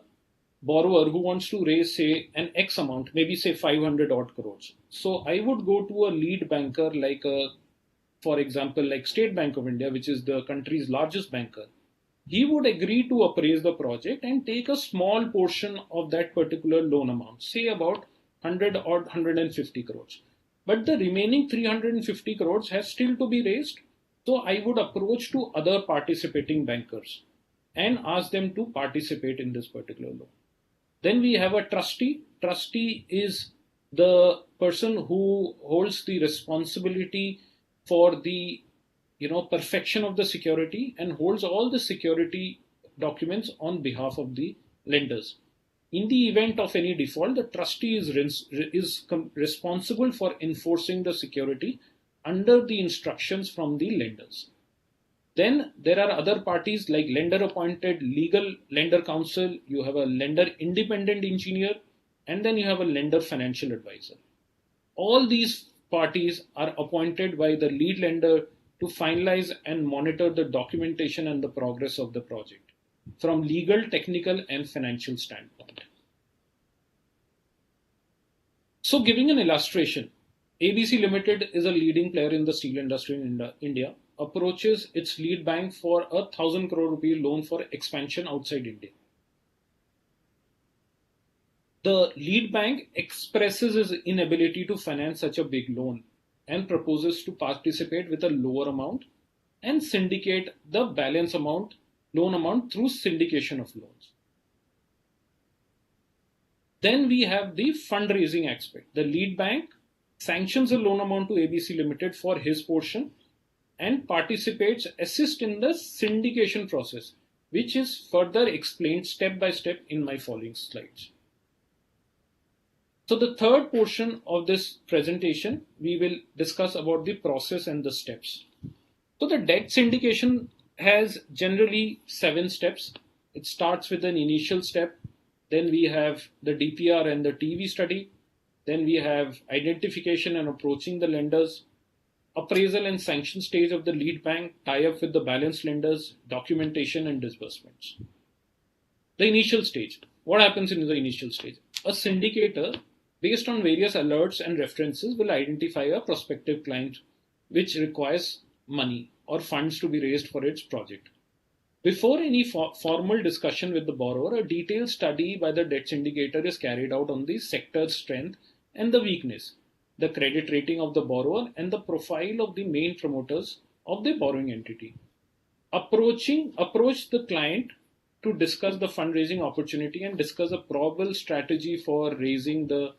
borrower who wants to raise, say, an X amount, maybe say 500 odd crores. So I would go to a lead banker for example, like State Bank of India, which is the country's largest banker. He would agree to appraise the project and take a small portion of that particular loan amount, say about 100 or 150 crores. But the remaining 350 crores has still to be raised. So I would approach to other participating bankers and ask them to participate in this particular loan. Then we have a trustee. Trustee is the person who holds the responsibility for the perfection of the security and holds all the security documents on behalf of the lenders. In the event of any default, the trustee is responsible for enforcing the security under the instructions from the lenders. Then there are other parties like lender appointed legal lender counsel, you have a lender independent engineer, and then you have a lender financial advisor. All these parties are appointed by the lead lender to finalize and monitor the documentation and the progress of the project from legal, technical, and financial standpoint. So giving an illustration, ABC Limited is a leading player in the steel industry in India, approaches its lead bank for a 1,000 crore rupee loan for expansion outside India. The lead bank expresses its inability to finance such a big loan and proposes to participate with a lower amount and syndicate the balance amount, loan amount through syndication of loans. Then we have the fundraising aspect. The lead bank sanctions a loan amount to ABC Limited for his portion and assists in the syndication process, which is further explained step by step in my following slides. So the third portion of this presentation, we will discuss about the process and the steps. So the debt syndication has generally 7 steps. It starts with an initial step. Then we have the DPR and the TV study. Then we have identification and approaching the lenders, appraisal and sanction stage of the lead bank, tie up with the balance lenders, documentation and disbursements. The initial stage. What happens in the initial stage? A syndicator, based on various alerts and references, will identify a prospective client which requires money or funds to be raised for its project. Before any formal discussion with the borrower, a detailed study by the debt syndicator is carried out on the sector's strength and the weakness, the credit rating of the borrower, and the profile of the main promoters of the borrowing entity. Approach the client to discuss the fundraising opportunity and discuss a probable strategy for raising the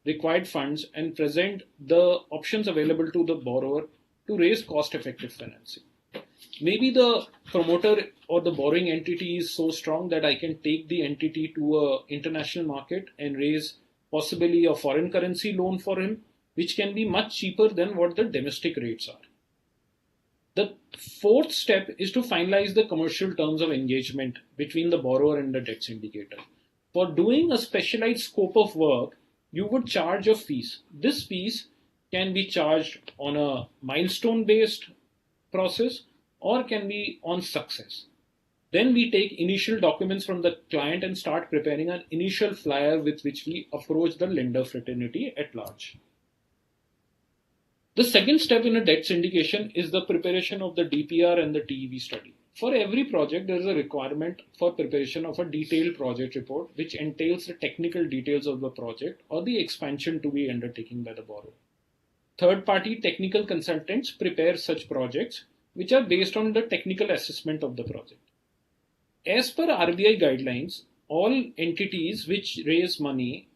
required funds and present the options available to the borrower to raise cost-effective financing. Maybe the promoter or the borrowing entity is so strong that I can take the entity to an international market and raise possibly a foreign currency loan for him, which can be much cheaper than what the domestic rates are. The fourth step is to finalize the commercial terms of engagement between the borrower and the debt syndicator. For doing a specialized scope of work, you would charge a fees. This fees can be charged on a milestone-based process or can be on success. Then we take initial documents from the client and start preparing an initial flyer with which we approach the lender fraternity at large. The second step in a debt syndication is the preparation of the DPR and the TEV study. For every project, there is a requirement for preparation of a detailed project report, which entails the technical details of the project or the expansion to be undertaken by the borrower. Third-party technical consultants prepare such projects, which are based on the technical assessment of the project. As per RBI guidelines, all entities which raise money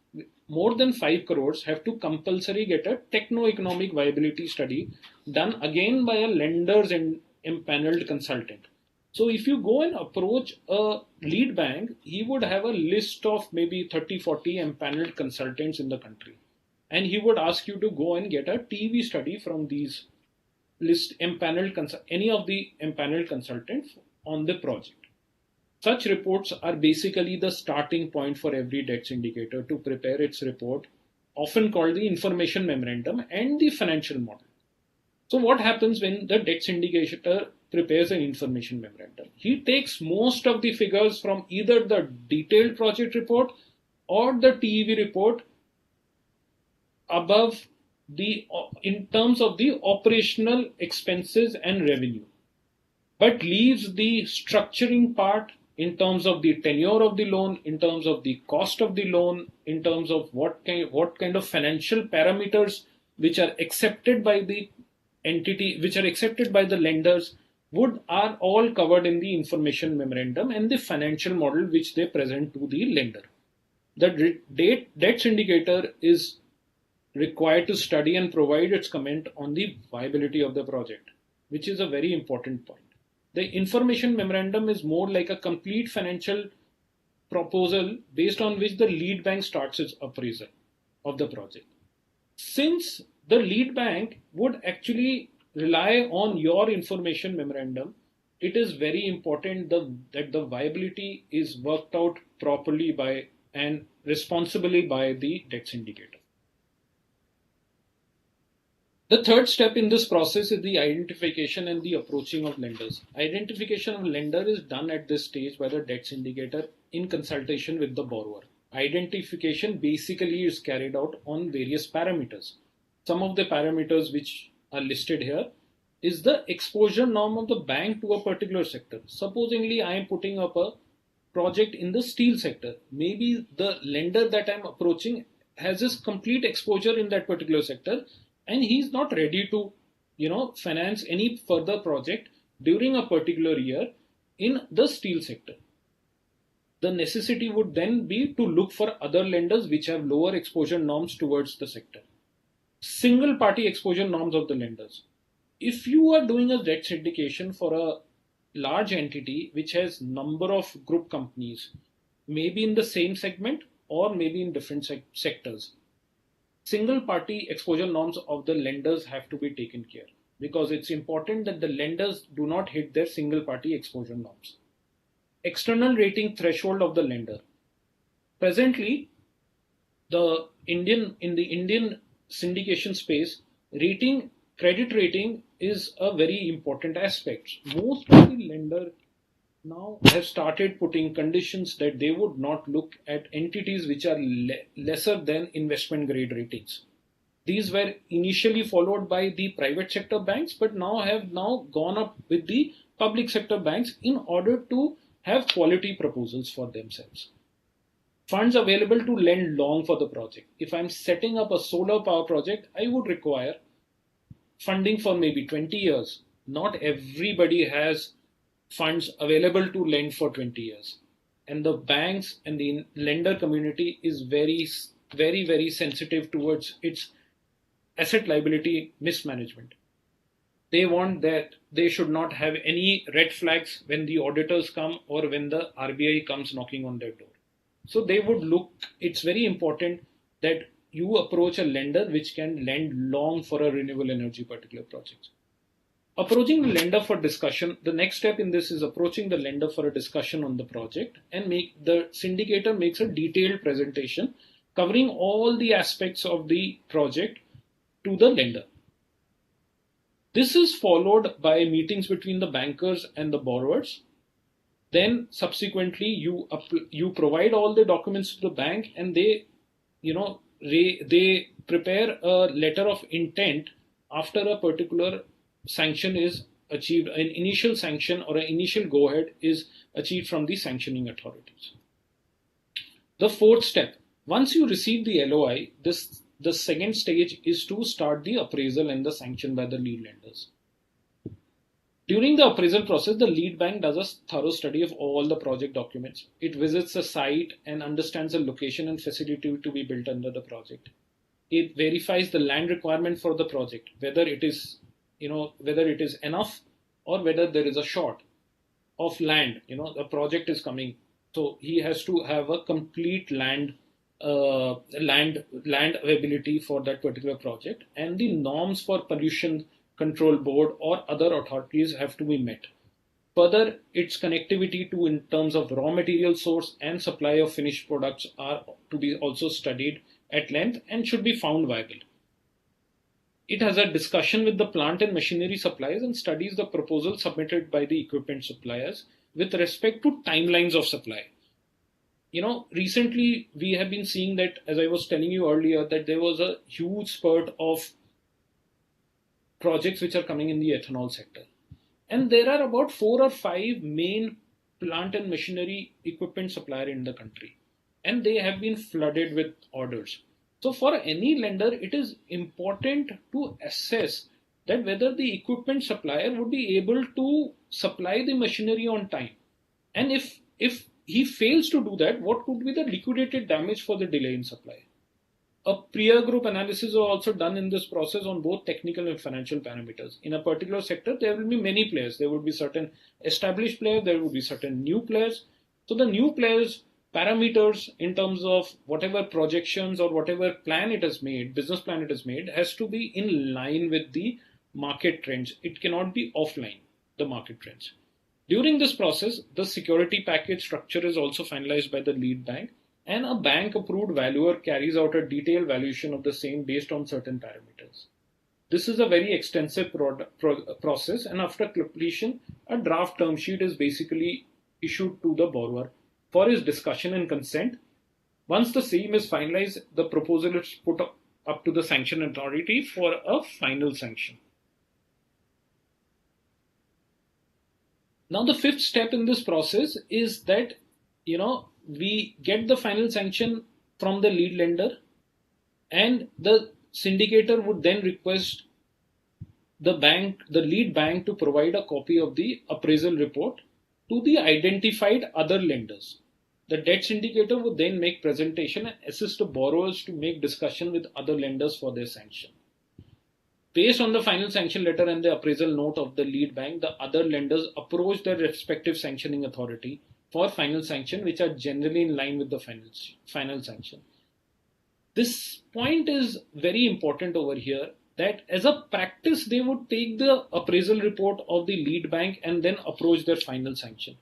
more than 5 crores have to compulsory get a techno-economic viability study done again by a lender's and empaneled consultant. So if you go and approach a lead bank, he would have a list of maybe 30-40 empaneled consultants in the country. And he would ask you to go and get a TV study from these any of the empaneled consultants on the project. Such reports are basically the starting point for every debt syndicator to prepare its report, often called the information memorandum and the financial model. So what happens when the debt syndicator prepares an information memorandum? He takes most of the figures from either the detailed project report or the TEV report above in terms of the operational expenses and revenue, but leaves the structuring part in terms of the tenure of the loan, in terms of the cost of the loan, in terms of what kind of financial parameters which are accepted by the entity, which are accepted by the lenders, are all covered in the information memorandum and the financial model which they present to the lender. The debt syndicator is required to study and provide its comment on the viability of the project, which is a very important point. The information memorandum is more like a complete financial proposal based on which the lead bank starts its appraisal of the project. Since the lead bank would actually rely on your information memorandum, it is very important that the viability is worked out properly by and responsibly by the debt syndicator. The third step in this process is the identification and the approaching of lenders. Identification of lender is done at this stage by the debt syndicator in consultation with the borrower. Identification basically is carried out on various parameters. Some of the parameters which are listed here is the exposure norm of the bank to a particular sector. Supposingly, I am putting up a project in the steel sector. Maybe the lender that I'm approaching has his complete exposure in that particular sector, and he's not ready to, finance any further project during a particular year in the steel sector. The necessity would then be to look for other lenders which have lower exposure norms towards the sector. Single party exposure norms of the lenders. If you are doing a debt syndication for a large entity which has number of group companies, maybe in the same segment or maybe in different sectors, single party exposure norms of the lenders have to be taken care, because it's important that the lenders do not hit their single party exposure norms. External rating threshold of the lender. Presently, in the Indian syndication space, credit rating is a very important aspect. Most of the lenders now have started putting conditions that they would not look at entities which are lesser than investment grade ratings. These were initially followed by the private sector banks, but have gone up with the public sector banks in order to have quality proposals for themselves. Funds available to lend long for the project. If I'm setting up a solar power project, I would require funding for maybe 20 years. Not everybody has funds available to lend for 20 years. And the banks and the lender community is very, very, very sensitive towards its asset liability mismanagement. They want that they should not have any red flags when the auditors come or when the RBI comes knocking on their door. So they would it's very important that you approach a lender which can lend long for a renewable energy particular project. Approaching the lender for discussion. The next step in this is approaching the lender for a discussion on the project, and the syndicator makes a detailed presentation covering all the aspects of the project to the lender. This is followed by meetings between the bankers and the borrowers. Then subsequently you provide all the documents to the bank, and they prepare a letter of intent after a particular sanction is achieved, an initial sanction or an initial go ahead is achieved from the sanctioning authorities. The fourth step, once you receive the LOI, the second stage is to start the appraisal and the sanction by the lead lenders. During the appraisal process, the lead bank does a thorough study of all the project documents. It visits the site and understands the location and facility to be built under the project. It verifies the land requirement for the project, whether it is enough or whether there is a short of land. The project is coming, so he has to have a complete land availability for that particular project, and the norms for pollution control board or other authorities have to be met. Further, its connectivity to in terms of raw material source and supply of finished products are to be also studied at length and should be found viable. It has a discussion with the plant and machinery suppliers and studies the proposal submitted by the equipment suppliers with respect to timelines of supply. Recently we have been seeing that, as I was telling you earlier, that there was a huge spurt of projects which are coming in the ethanol sector. And there are about 4 or 5 main plant and machinery equipment suppliers in the country. And they have been flooded with orders. So for any lender, it is important to assess that whether the equipment supplier would be able to supply the machinery on time. And if he fails to do that, what could be the liquidated damage for the delay in supply? A peer group analysis is also done in this process on both technical and financial parameters. In a particular sector, there will be many players. There would be certain established players, there would be certain new players. So the new players' parameters in terms of whatever projections or whatever plan it has made, business plan it has made, has to be in line with the market trends. It cannot be offline, the market trends. During this process, the security package structure is also finalized by the lead bank, and a bank approved valuer carries out a detailed valuation of the same based on certain parameters. This is a very extensive process, and after completion, a draft term sheet is basically issued to the borrower for his discussion and consent. Once the same is finalized, the proposal is put up to the sanction authority for a final sanction. Now, the fifth step in this process is that, we get the final sanction from the lead lender, and the syndicator would then request the lead bank to provide a copy of the appraisal report to the identified other lenders. The debt syndicator would then make presentation and assist the borrowers to make discussion with other lenders for their sanction. Based on the final sanction letter and the appraisal note of the lead bank, the other lenders approach their respective sanctioning authority for final sanction, which are generally in line with the final sanction. This point is very important over here, that as a practice, they would take the appraisal report of the lead bank and then approach their final sanction.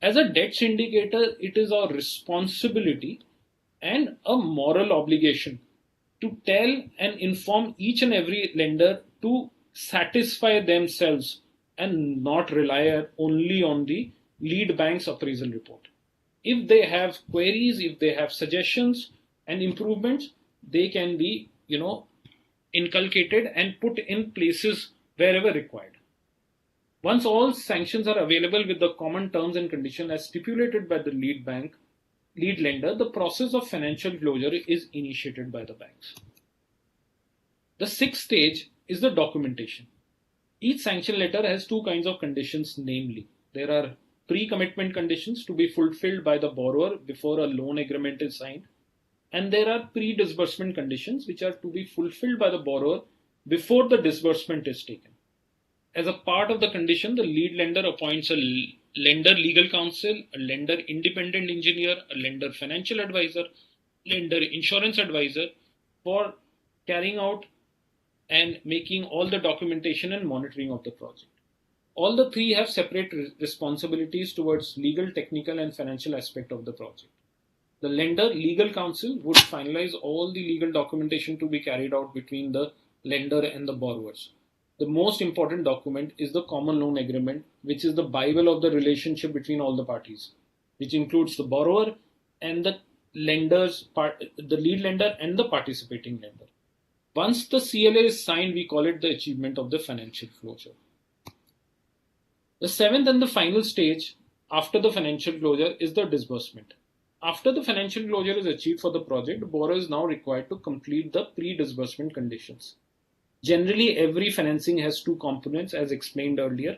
As a debt syndicator, it is our responsibility and a moral obligation to tell and inform each and every lender to satisfy themselves and not rely only on the lead bank's appraisal report. If they have queries, if they have suggestions and improvements, they can be, inculcated and put in places wherever required. Once all sanctions are available with the common terms and conditions as stipulated by the lead lender, the process of financial closure is initiated by the banks. The sixth stage is the documentation. Each sanction letter has two kinds of conditions, namely, there are pre-commitment conditions to be fulfilled by the borrower before a loan agreement is signed, and there are pre-disbursement conditions which are to be fulfilled by the borrower before the disbursement is taken. As a part of the condition, the lead lender appoints a lender legal counsel, a lender independent engineer, a lender financial advisor, lender insurance advisor for carrying out and making all the documentation and monitoring of the project. All the three have separate responsibilities towards legal, technical, and financial aspect of the project. The lender legal counsel would finalize all the legal documentation to be carried out between the lender and the borrowers. The most important document is the common loan agreement, which is the Bible of the relationship between all the parties, which includes the borrower and the lead lender and the participating lender. Once the CLA is signed, we call it the achievement of the financial closure. The seventh and the final stage after the financial closure is the disbursement. After the financial closure is achieved for the project, the borrower is now required to complete the pre-disbursement conditions. Generally, every financing has two components as explained earlier.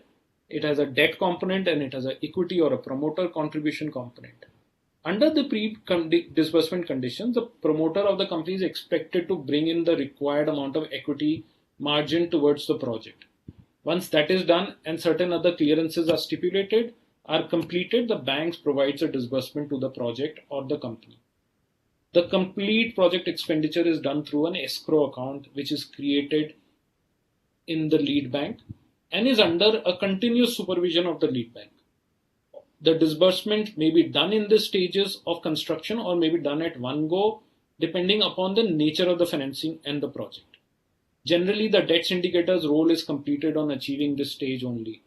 It has a debt component and it has an equity or a promoter contribution component. Under the pre-disbursement conditions, the promoter of the company is expected to bring in the required amount of equity margin towards the project. Once that is done and certain other clearances are completed, the banks provides a disbursement to the project or the company. The complete project expenditure is done through an escrow account which is created in the lead bank and is under a continuous supervision of the lead bank. The disbursement may be done in the stages of construction or may be done at one go, depending upon the nature of the financing and the project. Generally, the debt syndicator's role is completed on achieving this stage only.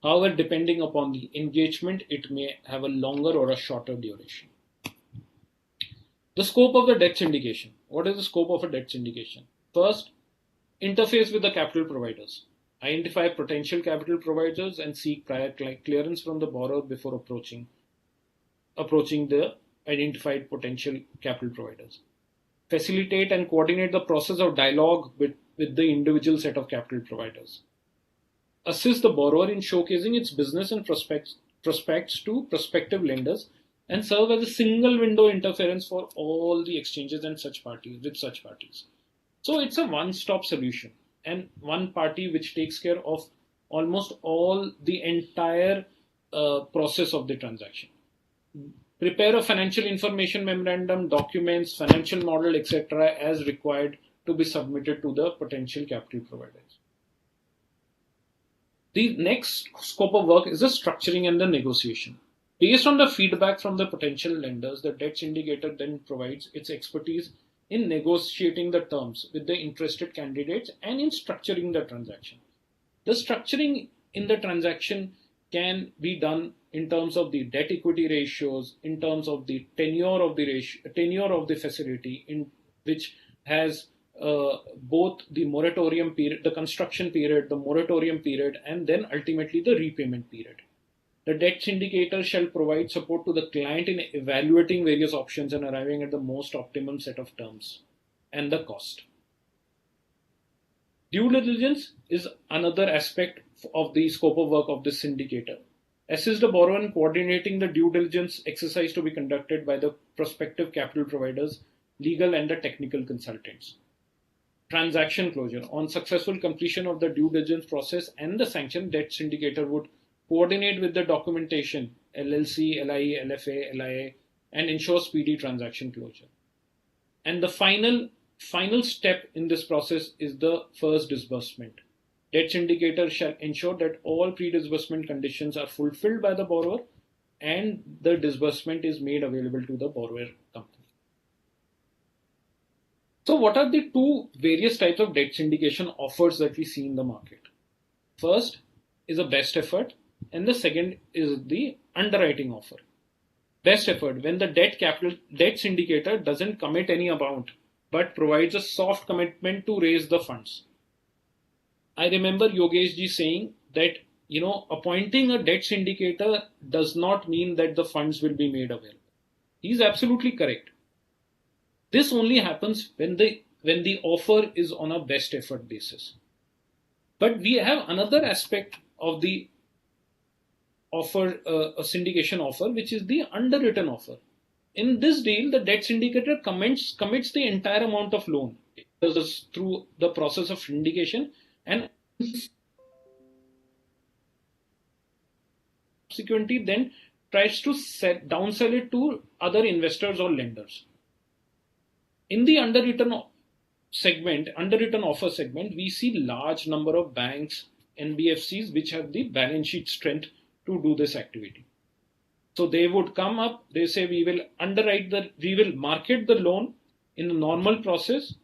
However, depending upon the engagement, it may have a longer or a shorter duration. The scope of the debt syndication. What is the scope of a debt syndication? First, interface with the capital providers. Identify potential capital providers and seek prior clearance from the borrower before approaching the identified potential capital providers. Facilitate and coordinate the process of dialogue with the individual set of capital providers. Assist the borrower in showcasing its business and prospects to prospective lenders and serve as a single window interference for all the exchanges and such parties. So it's a one-stop solution and one party which takes care of almost all the entire process of the transaction. Prepare a financial information memorandum, documents, financial model, etc. as required to be submitted to the potential capital providers. The next scope of work is the structuring and the negotiation. Based on the feedback from the potential lenders, the debt syndicator then provides its expertise in negotiating the terms with the interested candidates and in structuring the transaction. The structuring in the transaction can be done in terms of the debt equity ratios, in terms of the tenure of the facility, in which has both the moratorium period, the construction period, the moratorium period, and then ultimately the repayment period. The debt syndicator shall provide support to the client in evaluating various options and arriving at the most optimum set of terms and the cost. Due diligence is another aspect of the scope of work of the syndicator. Assist the borrower in coordinating the due diligence exercise to be conducted by the prospective capital providers, legal and the technical consultants. Transaction closure. On successful completion of the due diligence process and the sanction, debt syndicator would coordinate with the documentation, LLC, LIE, LFA, LIA, and ensure speedy transaction closure. And the final step in this process is the first disbursement. Debt syndicator shall ensure that all pre-disbursement conditions are fulfilled by the borrower and the disbursement is made available to the borrower company. So what are the two various types of debt syndication offers that we see in the market? First is a best effort and the second is the underwriting offer. Best effort, when the debt syndicator doesn't commit any amount but provides a soft commitment to raise the funds. I remember Yogesh ji saying that appointing a debt syndicator does not mean that the funds will be made available. He's absolutely correct. This only happens when the offer is on a best effort basis. But we have another aspect of the offer, a syndication offer, which is the underwritten offer. In this deal, the debt syndicator commits the entire amount of loan. It does through the process of syndication and subsequently then tries to downsell it to other investors or lenders. In the underwritten offer segment, we see large number of banks, NBFCs, which have the balance sheet strength to do this activity. So they would come up, they say we will market the loan in the normal process.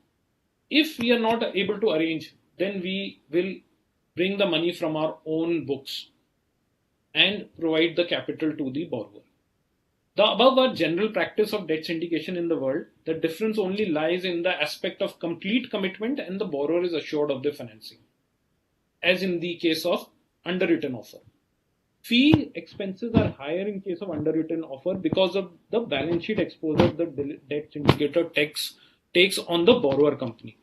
If we are not able to arrange, then we will bring the money from our own books and provide the capital to the borrower. The above are general practice of debt syndication in the world. The difference only lies in the aspect of complete commitment and the borrower is assured of the financing, as in the case of underwritten offer. Fee expenses are higher in case of underwritten offer because of the balance sheet exposure the debt syndicator takes on the borrower company.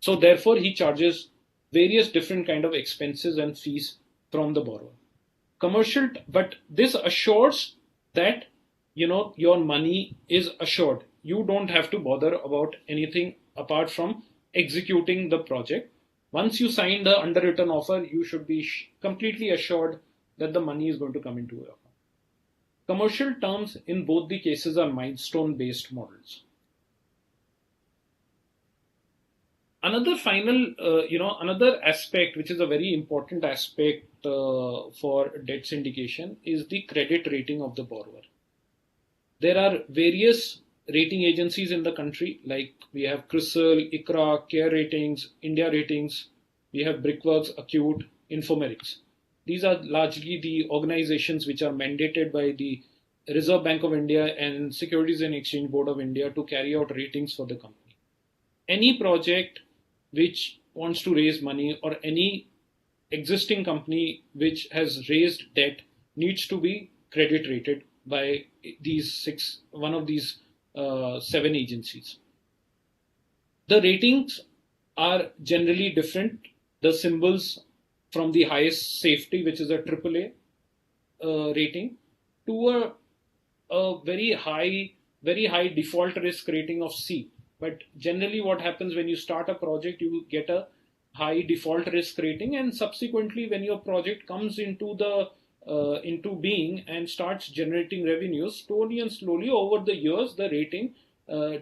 So therefore, he charges various different kind of expenses and fees from the borrower. But this assures that your money is assured. You don't have to bother about anything apart from executing the project. Once you sign the underwritten offer, you should be completely assured that the money is going to come into your account. Commercial terms in both the cases are milestone-based models. Another another aspect, which is a very important aspect for debt syndication, is the credit rating of the borrower. There are various rating agencies in the country, like we have CRISIL, ICRA, Care Ratings, India Ratings, we have Brickworks, Acute, Infomerics. These are largely the organizations which are mandated by the Reserve Bank of India and Securities and Exchange Board of India to carry out ratings for the company. Any project which wants to raise money or any existing company which has raised debt needs to be credit rated by one of these 7 agencies. The ratings are generally different. The symbols from the highest safety, which is a AAA rating, to a very high default risk rating of C. But generally what happens when you start a project, you get a high default risk rating, and subsequently when your project comes into being and starts generating revenues, slowly over the years, the rating,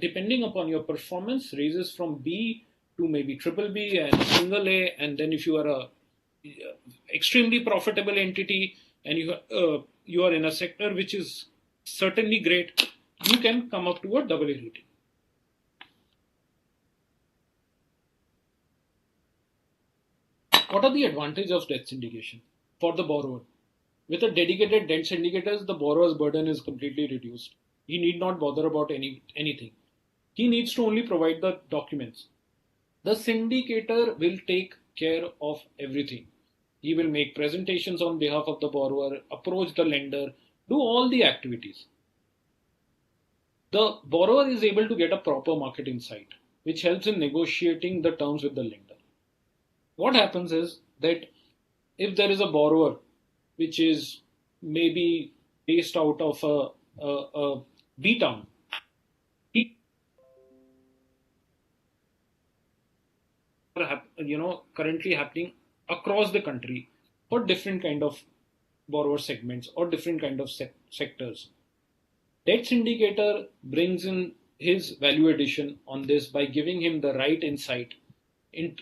depending upon your performance, raises from B to maybe BBB and single A, and then if you are a extremely profitable entity and you are in a sector which is certainly great, you can come up to a AA rating. What are the advantages of debt syndication for the borrower? With a dedicated debt syndicator, the borrower's burden is completely reduced. He need not bother about anything. He needs to only provide the documents. The syndicator will take care of everything. He will make presentations on behalf of the borrower, approach the lender, do all the activities. The borrower is able to get a proper market insight, which helps in negotiating the terms with the lender. What happens is that if there is a borrower which is maybe based out of a B town, currently happening across the country for different kind of borrower segments or different kind of sectors. Debt syndicator brings in his value addition on this by giving him the right insight,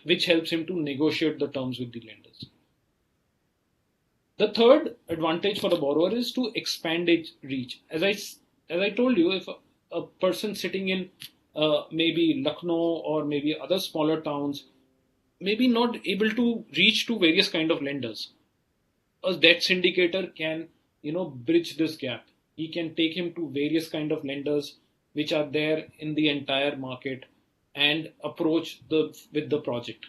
which helps him to negotiate the terms with the lenders. The third advantage for the borrower is to expand its reach. As I told you, if a person sitting in maybe Lucknow or maybe other smaller towns, maybe not able to reach to various kind of lenders, a debt syndicator can bridge this gap. He can take him to various kind of lenders which are there in the entire market and approach with the project.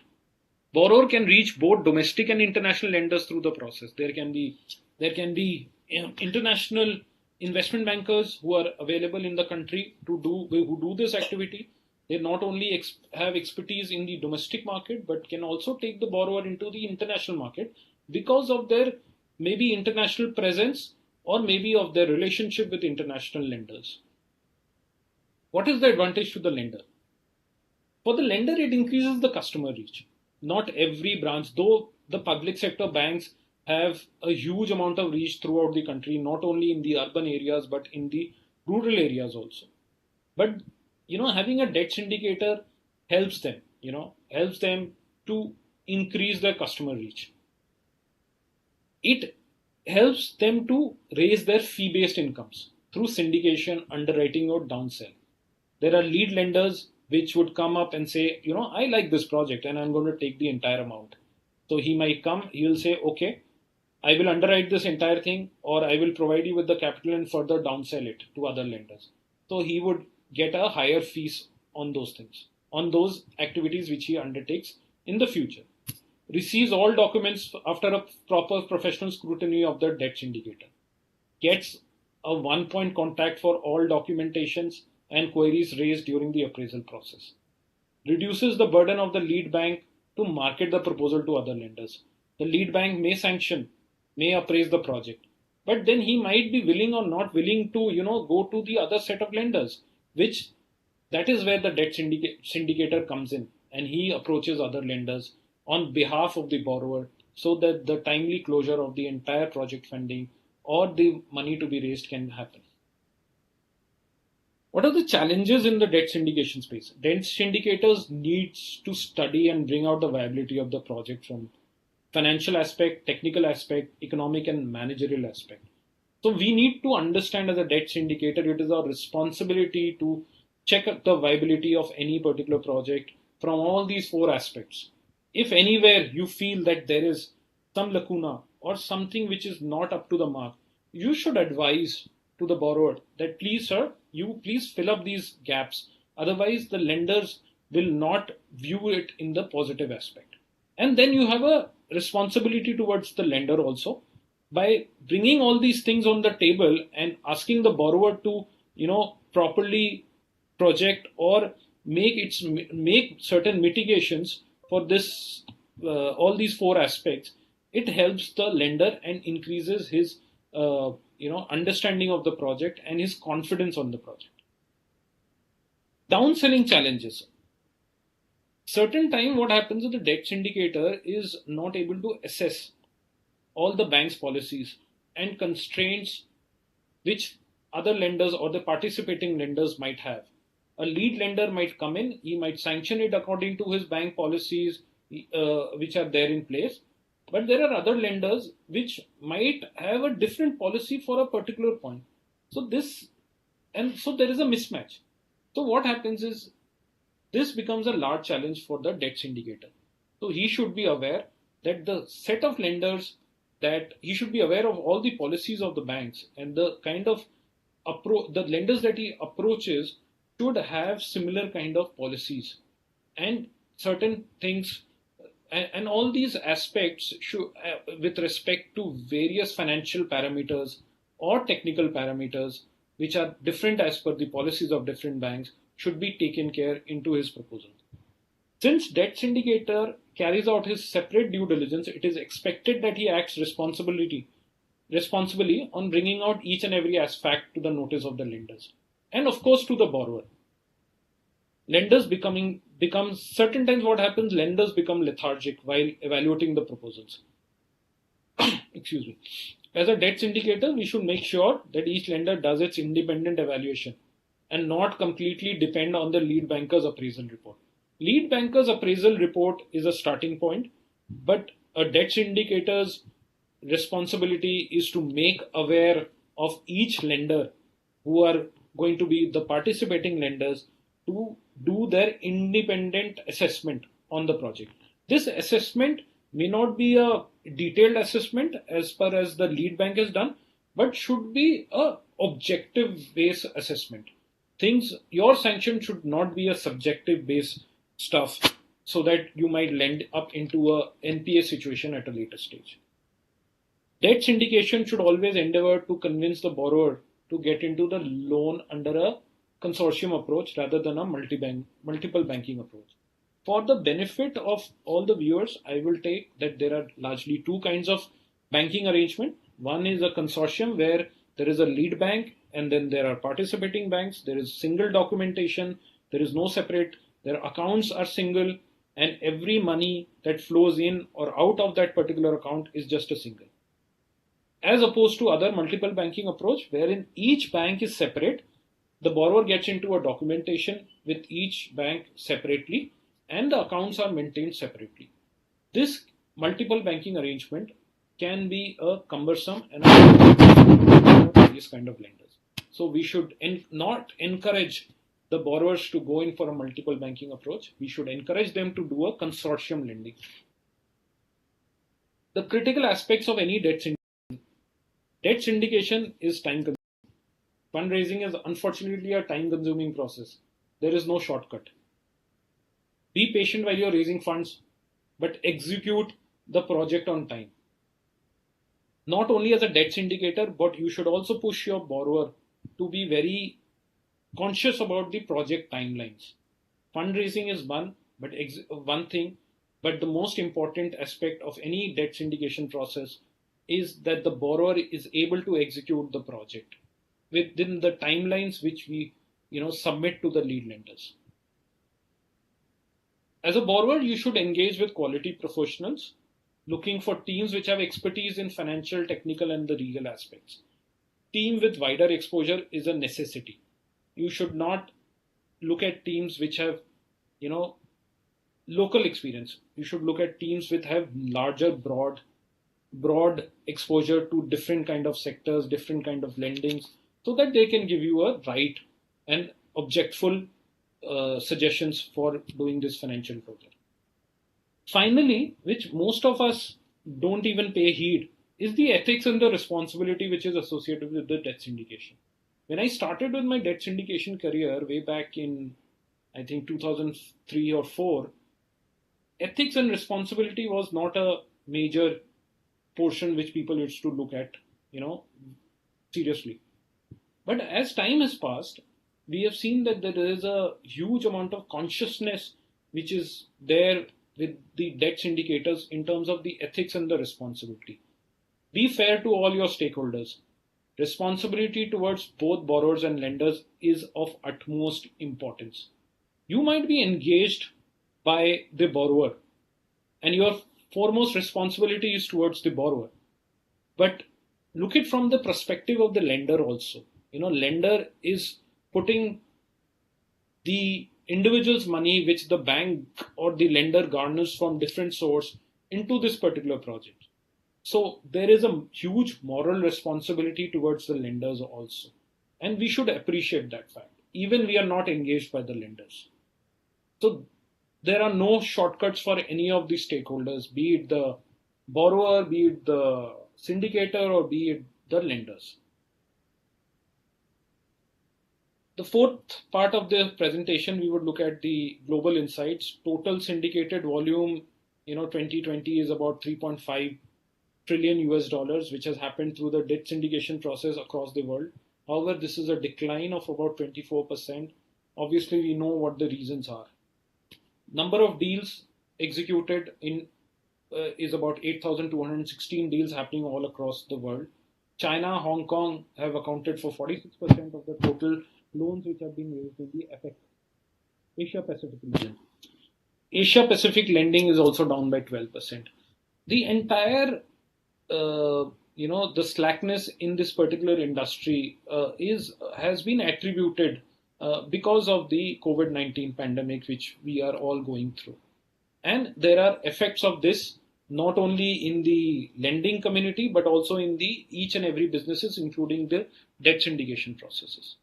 Borrower can reach both domestic and international lenders through the process. There can be international investment bankers who are available in the country who do this activity. They not only have expertise in the domestic market, but can also take the borrower into the international market because of their maybe international presence or maybe of their relationship with international lenders. What is the advantage to the lender? For the lender, it increases the customer reach. Not every branch, though the public sector banks have a huge amount of reach throughout the country, not only in the urban areas, but in the rural areas also. But, having a debt syndicator helps them, to increase their customer reach. It helps them to raise their fee-based incomes through syndication, underwriting, or downsell. There are lead lenders which would come up and say, I like this project and I'm going to take the entire amount. So he might come, he will say, okay, I will underwrite this entire thing, or I will provide you with the capital and further downsell it to other lenders. So he would get a higher fees on those things, on those activities which he undertakes in the future. Receives all documents after a proper professional scrutiny of the debt syndicator. Gets a one-point contact for all documentations and queries raised during the appraisal process. Reduces the burden of the lead bank to market the proposal to other lenders. The lead bank may sanction, may appraise the project, but then he might be willing or not willing to, go to the other set of lenders, which that is where the debt syndicator comes in, and he approaches other lenders on behalf of the borrower so that the timely closure of the entire project funding or the money to be raised can happen. What are the challenges in the debt syndication space? Debt syndicators need to study and bring out the viability of the project from financial aspect, technical aspect, economic and managerial aspect. So we need to understand as a debt syndicator, it is our responsibility to check the viability of any particular project from all these four aspects. If anywhere you feel that there is some lacuna or something which is not up to the mark, you should advise to the borrower that please sir, you please fill up these gaps. Otherwise the lenders will not view it in the positive aspect. And then you have a responsibility towards the lender also by bringing all these things on the table and asking the borrower to properly project or make certain mitigations for this all these four aspects. It helps the lender and increases his understanding of the project and his confidence on the project. Downselling challenges. Certain time what happens is the debt syndicator is not able to assess all the bank's policies and constraints which other lenders or the participating lenders might have. A lead lender might come in, he might sanction it according to his bank policies which are there in place. But there are other lenders which might have a different policy for a particular point. So there is a mismatch. So what happens is this becomes a large challenge for the debt syndicator. So he should be aware that the set of lenders, that he should be aware of all the policies of the banks and the kind of the lenders that he approaches should have similar kind of policies and certain things. And all these aspects should, with respect to various financial parameters or technical parameters, which are different as per the policies of different banks, should be taken care into his proposal. Since debt syndicator carries out his separate due diligence, it is expected that he acts responsibly on bringing out each and every aspect to the notice of the lenders, and of course to the borrower. Lenders certain times what happens, lenders become lethargic while evaluating the proposals. Excuse me. As a debt syndicator, we should make sure that each lender does its independent evaluation and not completely depend on the lead banker's appraisal report. Lead banker's appraisal report is a starting point, but a debt syndicator's responsibility is to make aware of each lender who are going to be the participating lenders to do their independent assessment on the project. This assessment may not be a detailed assessment as far as the lead bank has done, but should be a objective based assessment. Your sanction should not be a subjective based stuff so that you might land up into a NPA situation at a later stage. Debt syndication should always endeavor to convince the borrower to get into the loan under a consortium approach rather than a multiple banking approach. For the benefit of all the viewers, I will take that there are largely two kinds of banking arrangement. One is a consortium where there is a lead bank and then there are participating banks. There is single documentation. There is no separate. Their accounts are single, and every money that flows in or out of that particular account is just a single. As opposed to other multiple banking approach wherein each bank is separate, the borrower gets into a documentation with each bank separately and the accounts are maintained separately. This multiple banking arrangement can be a cumbersome and these kind of lenders. So we should not encourage the borrowers to go in for a multiple banking approach. We should encourage them to do a consortium lending. The critical aspects of any debt syndication is time consuming. Fundraising is unfortunately a time consuming process. There is no shortcut. Be patient while you're raising funds, but execute the project on time. Not only as a debt syndicator, but you should also push your borrower to be very conscious about the project timelines. Fundraising is one thing, but the most important aspect of any debt syndication process is that the borrower is able to execute the project within the timelines which we submit to the lead lenders. As a borrower, you should engage with quality professionals, looking for teams which have expertise in financial, technical, and the legal aspects. Team with wider exposure is a necessity. You should not look at teams which have, local experience. You should look at teams which have larger, broad exposure to different kind of sectors, different kind of lendings, so that they can give you a right and objectful suggestions for doing this financial project. Finally, which most of us don't even pay heed, is the ethics and the responsibility which is associated with the debt syndication. When I started with my debt syndication career way back in, I think 2003 or 4, ethics and responsibility was not a major portion which people used to look at, seriously. But as time has passed, we have seen that there is a huge amount of consciousness which is there with the debt syndicators in terms of the ethics and the responsibility. Be fair to all your stakeholders. Responsibility towards both borrowers and lenders is of utmost importance. You might be engaged by the borrower, and your foremost responsibility is towards the borrower. But look at from the perspective of the lender also. Lender is putting the individual's money which the bank or the lender garners from different source into this particular project. So there is a huge moral responsibility towards the lenders also. And we should appreciate that fact. Even we are not engaged by the lenders. So there are no shortcuts for any of the stakeholders, be it the borrower, be it the syndicator, or be it the lenders. The fourth part of the presentation, we would look at the global insights. Total syndicated volume, 2020 is about 3.5 trillion US dollars, which has happened through the debt syndication process across the world. However, this is a decline of about 24%. Obviously, we know what the reasons are. Number of deals executed is about 8,216 deals happening all across the world. China, Hong Kong have accounted for 46% of the total loans which have been raised in the Asia Pacific region. Asia Pacific lending is also down by 12%. The entire, the slackness in this particular industry has been attributed because of the COVID-19 pandemic, which we are all going through. And there are effects of this not only in the lending community, but also in the each and every businesses, including the debt syndication processes.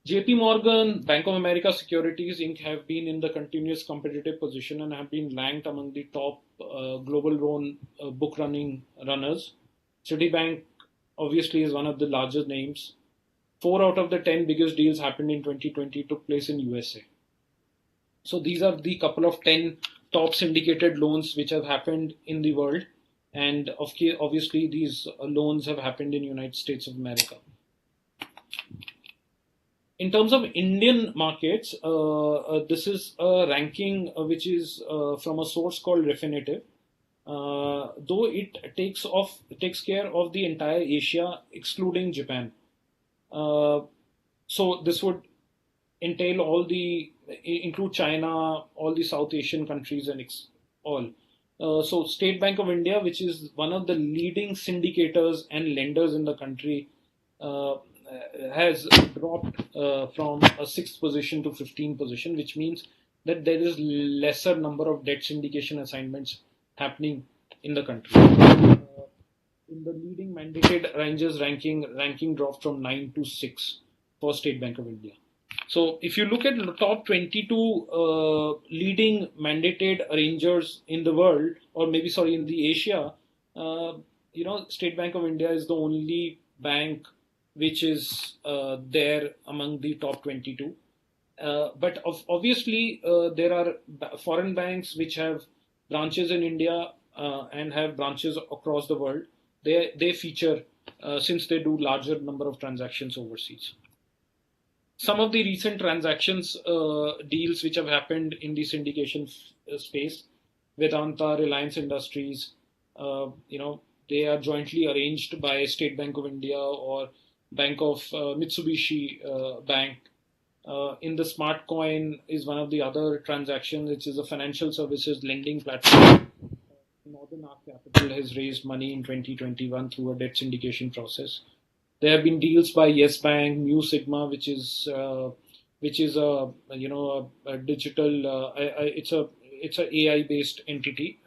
JP Morgan, Bank of America Securities Inc. have been in the continuous competitive position and have been ranked among the top global loan book running runners. Citibank obviously is one of the largest names. 4 out of the 10 biggest deals happened in 2020 took place in USA. So these are the couple of 10 top syndicated loans which have happened in the world, and obviously these loans have happened in United States of America. In terms of Indian markets, this is a ranking which is from a source called Refinitiv. Though it takes care of the entire Asia excluding Japan. So this would entail include China, all the South Asian countries, and all. So State Bank of India, which is one of the leading syndicators and lenders in the country, has dropped from a 6th position to 15th position, which means that there is lesser number of debt syndication assignments happening in the country. In the leading mandated ranges, ranking dropped from 9 to 6 for State Bank of India. So if you look at the top 22 leading mandated arrangers in the world, or maybe in the Asia, State Bank of India is the only bank which is there among the top 22. But obviously there are foreign banks which have branches in India and have branches across the world. They feature since they do larger number of transactions overseas. Some of the recent transactions, deals which have happened in the syndication space, Vedanta, Reliance Industries, they are jointly arranged by State Bank of India or Bank of Mitsubishi Bank. In the Smart Coin is one of the other transactions, which is a financial services lending platform. Northern Arc Capital has raised money in 2021 through a debt syndication process. There have been deals by Yes Bank, New Sigma, which is a digital. It's a AI based entity.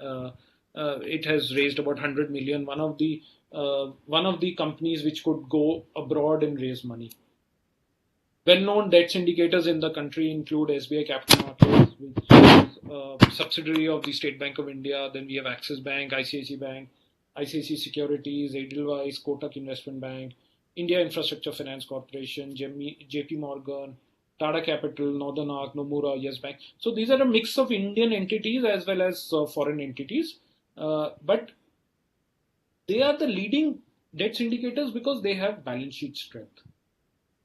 It has raised about 100 million. One of the companies which could go abroad and raise money. Well-known debt syndicators in the country include SBI Capital Markets, which is a subsidiary of the State Bank of India. Then we have Axis Bank, ICICI Bank, ICICI Securities, Edelweiss, Kotak Investment Bank, India Infrastructure Finance Corporation, JP Morgan, Tata Capital, Northern Arc, Nomura, Yes Bank. So these are a mix of Indian entities as well as foreign entities. But they are the leading debt syndicators because they have balance sheet strength.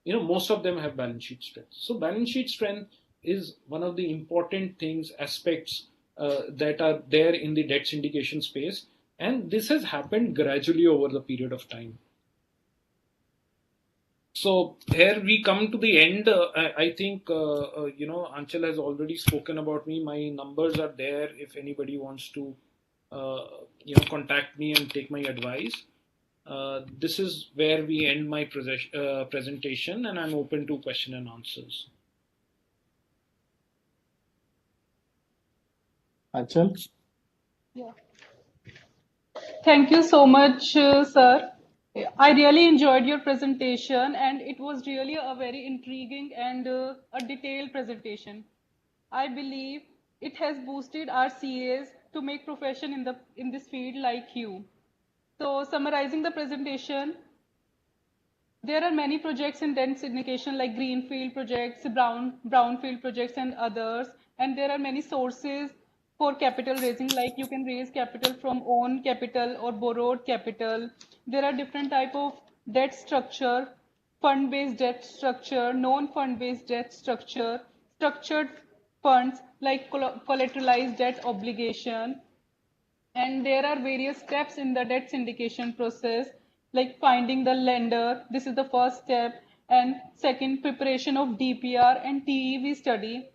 Most of them have balance sheet strength. So balance sheet strength is one of the important aspects that are there in the debt syndication space. And this has happened gradually over the period of time. So here we come to the end. I think, Anchal has already spoken about me. My numbers are there if anybody wants to, contact me and take my advice. This is where we end my presentation, and I'm open to question and answers. Anchal? Yeah. Thank you so much, sir. I really enjoyed your presentation, and it was really a very intriguing and a detailed presentation. I believe it has boosted our CAs to make profession in this field like you. So summarizing the presentation, there are many projects in debt syndication like greenfield projects, brownfield projects, and others. And there are many sources for capital raising, like you can raise capital from own capital or borrowed capital. There are different type of debt structure, fund-based debt structure, non-fund-based debt structure, structured funds like collateralized debt obligation, and there are various steps in the debt syndication process, like finding the lender. This is the first step. And second, preparation of DPR and TEV study,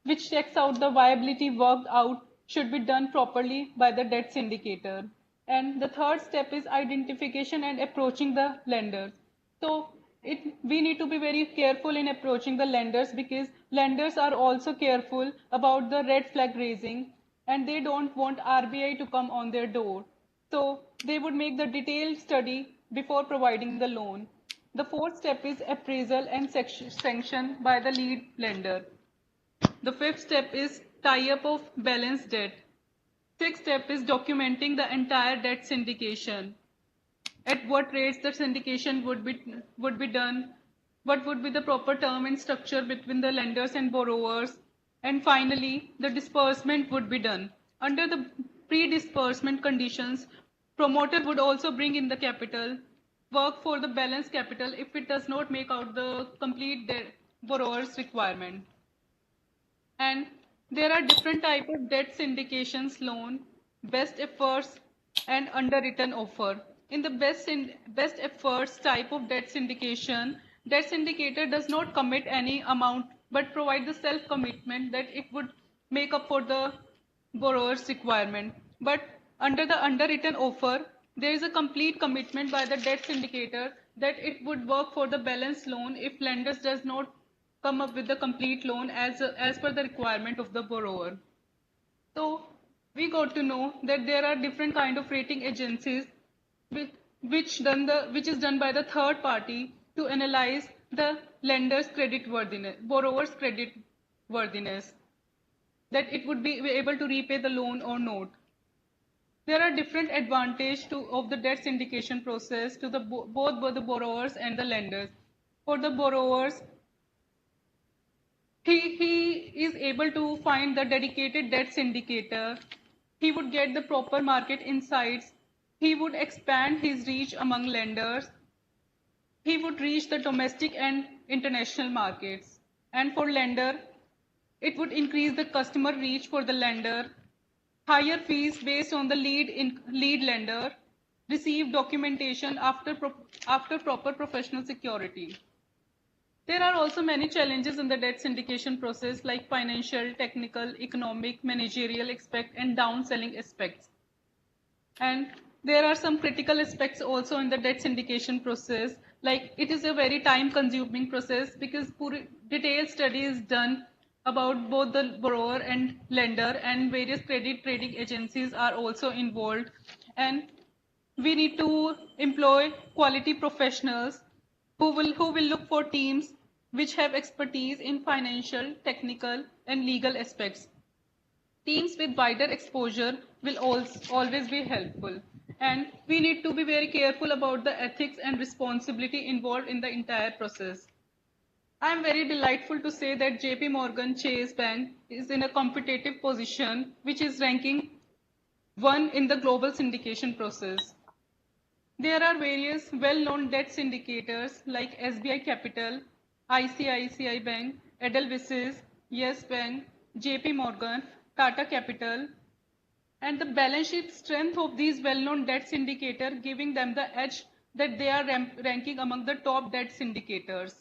which checks out the viability worked out should be done properly by the debt syndicator. And the third step is identification and approaching the lenders. So we need to be very careful in approaching the lenders, because lenders are also careful about the red flag raising, and they don't want RBI to come on their door. So they would make the detailed study before providing the loan. The fourth step is appraisal and sanction by the lead lender. The fifth step is tie-up of balance debt. Sixth step is documenting the entire debt syndication. At what rates the syndication would be done, what would be the proper term and structure between the lenders and borrowers, and finally the disbursement would be done. Under the pre-disbursement conditions, promoter would also bring in the capital, work for the balance capital if it does not make out the complete borrower's requirement. And there are different type of debt syndications loan, best efforts and underwritten offer. In the best efforts type of debt syndication, debt syndicator does not commit any amount but provide the self commitment that it would make up for the borrower's requirement. But under the underwritten offer, there is a complete commitment by the debt syndicator that it would work for the balance loan if lenders does not come up with the complete loan as per the requirement of the borrower. So we got to know that there are different kind of rating agencies which is done by the third party to analyze the lender's credit worthiness, borrower's credit worthiness, that it would be able to repay the loan or not. There are different advantages of the debt syndication process to both the borrowers and the lenders. For the borrowers, he is able to find the dedicated debt syndicator. He would get the proper market insights. He would expand his reach among lenders. He would reach the domestic and international markets. And for lender, it would increase the customer reach for the lender, higher fees based on the lead lender, receive documentation after proper professional security. There are also many challenges in the debt syndication process, like financial, technical, economic, managerial aspect and downselling aspects. And there are some critical aspects also in the debt syndication process, like it is a very time consuming process because detailed study is done about both the borrower and lender, and various credit trading agencies are also involved, and we need to employ quality professionals who will look for teams which have expertise in financial, technical and legal aspects. Teams with wider exposure will always be helpful, and we need to be very careful about the ethics and responsibility involved in the entire process. I am very delightful to say that JP Morgan Chase Bank is in a competitive position which is ranking 1 in the global syndication process. There are various well-known debt syndicators like SBI Capital, ICICI Bank, Edelweiss, Yes Bank, JP Morgan, Tata Capital, and the balance sheet strength of these well-known debt syndicators giving them the edge that they are ranking among the top debt syndicators.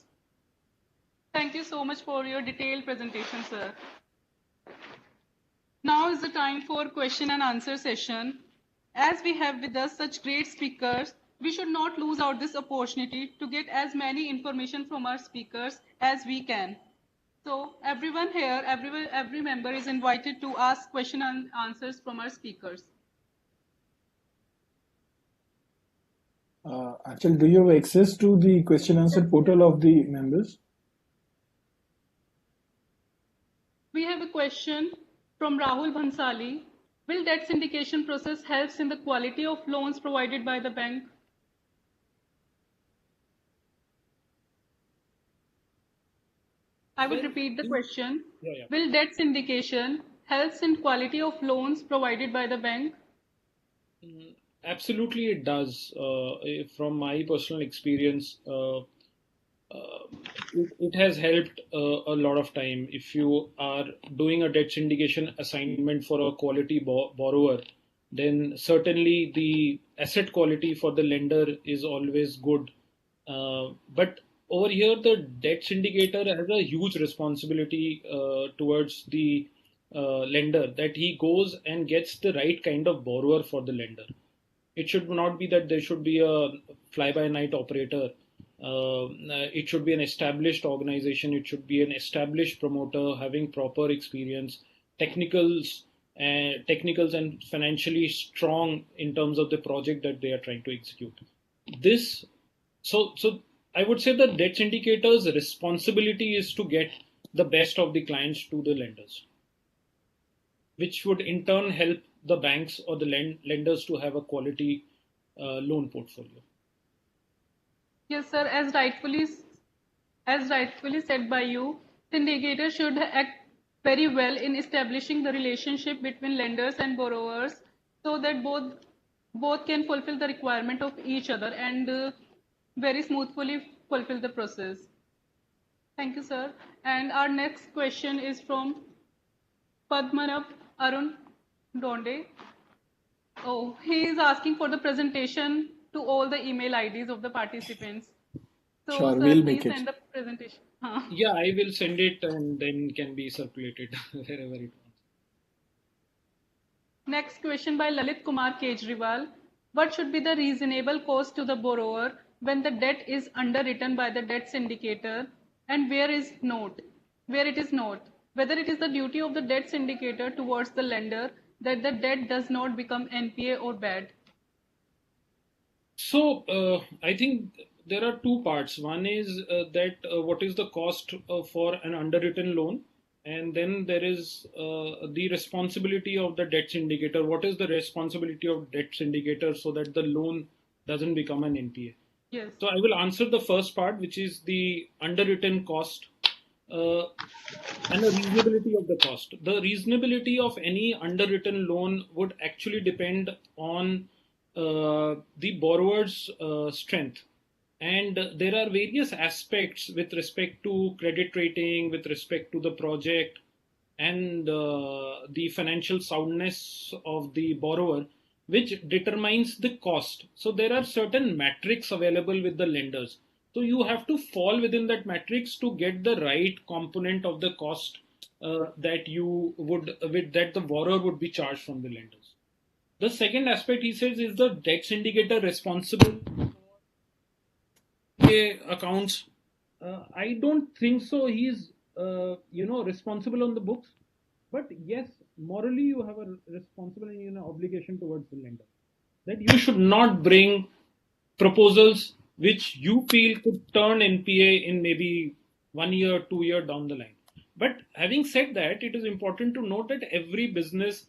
Thank you so much for your detailed presentation, sir. Now is the time for question and answer session. As we have with us such great speakers, we should not lose out this opportunity to get as many information from our speakers as we can. So everyone here, every member is invited to ask question and answers from our speakers. Achal, do you have access to the question answer portal of the members? We have a question from Rahul Bhansali. Will debt syndication process helps in the quality of loans provided by the bank? I would repeat the question. Will debt syndication helps in quality of loans provided by the bank? Absolutely, it does. From my personal experience, it has helped a lot of time. If you are doing a debt syndication assignment for a quality borrower, then certainly the asset quality for the lender is always good. But over here, the debt syndicator has a huge responsibility towards the lender, that he goes and gets the right kind of borrower for the lender. It should not be that there should be a fly-by-night operator It should be an established organization. It should be an established promoter having proper experience, technicals and financially strong in terms of the project that they are trying to execute. So I would say the debt syndicator's responsibility is to get the best of the clients to the lenders, which would in turn help the banks or the lenders to have a quality loan portfolio. Yes, sir. As rightfully said by you, syndicator should act very well in establishing the relationship between lenders and borrowers, so that both can fulfill the requirement of each other and very smoothly fulfill the process. Thank you, sir. And our next question is from Padmanabh Arun Donde. Oh, he is asking for the presentation to all the email IDs of the participants. So, Sure, sir, we'll please make it. send the presentation. Yeah, I will send it and then can be circulated wherever it wants. Next question by Lalit Kumar Kejriwal. What should be the reasonable cost to the borrower when the debt is underwritten by the debt syndicator, and where it is not? Whether it is the duty of the debt syndicator towards the lender that the debt does not become NPA or bad. So I think there are two parts. One is that what is the cost for an underwritten loan, and then there is the responsibility of the debt syndicator. What is the responsibility of debt syndicator so that the loan doesn't become an NPA? Yes. So I will answer the first part, which is the underwritten cost and the reasonability of the cost. The reasonability of any underwritten loan would actually depend on the borrower's strength. And there are various aspects with respect to credit rating, with respect to the project, and the financial soundness of the borrower, which determines the cost. So there are certain metrics available with the lenders. So you have to fall within that matrix to get the right component of the cost that you would with that the borrower would be charged from the lenders. The second aspect he says is the debt syndicator responsible for accounts. I don't think so. He's responsible on the books, but yes, morally you have a responsibility and an obligation towards the lender that you should not bring proposals which you feel could turn NPA in maybe 1 year, 2 year down the line. But having said that, it is important to note that every business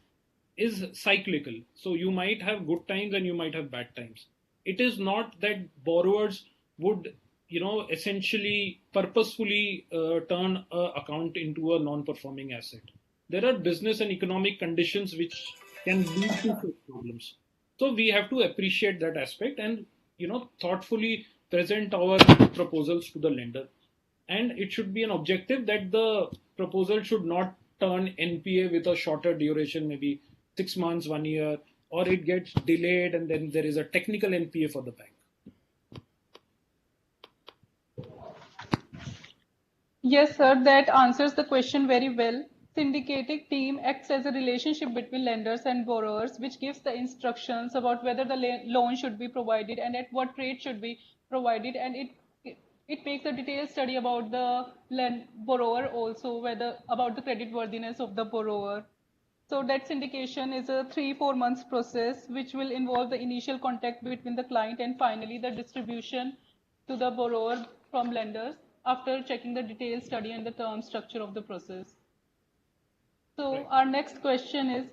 is cyclical. So you might have good times and you might have bad times. It is not that borrowers would, essentially purposefully turn an account into a non-performing asset. There are business and economic conditions which can lead to such problems. So we have to appreciate that aspect and thoughtfully present our proposals to the lender. And it should be an objective that the proposal should not turn NPA with a shorter duration, maybe 6 months, 1 year, or it gets delayed and then there is a technical NPA for the bank. Yes, sir, that answers the question very well. Syndicating team acts as a relationship between lenders and borrowers, which gives the instructions about whether the loan should be provided and at what rate should be provided, and it makes a detailed study about the borrower also, whether about the credit worthiness of the borrower. So debt syndication is a 3-4 months process which will involve the initial contact between the client and finally the distribution to the borrower from lenders after checking the detailed study and the term structure of the process. So our next question is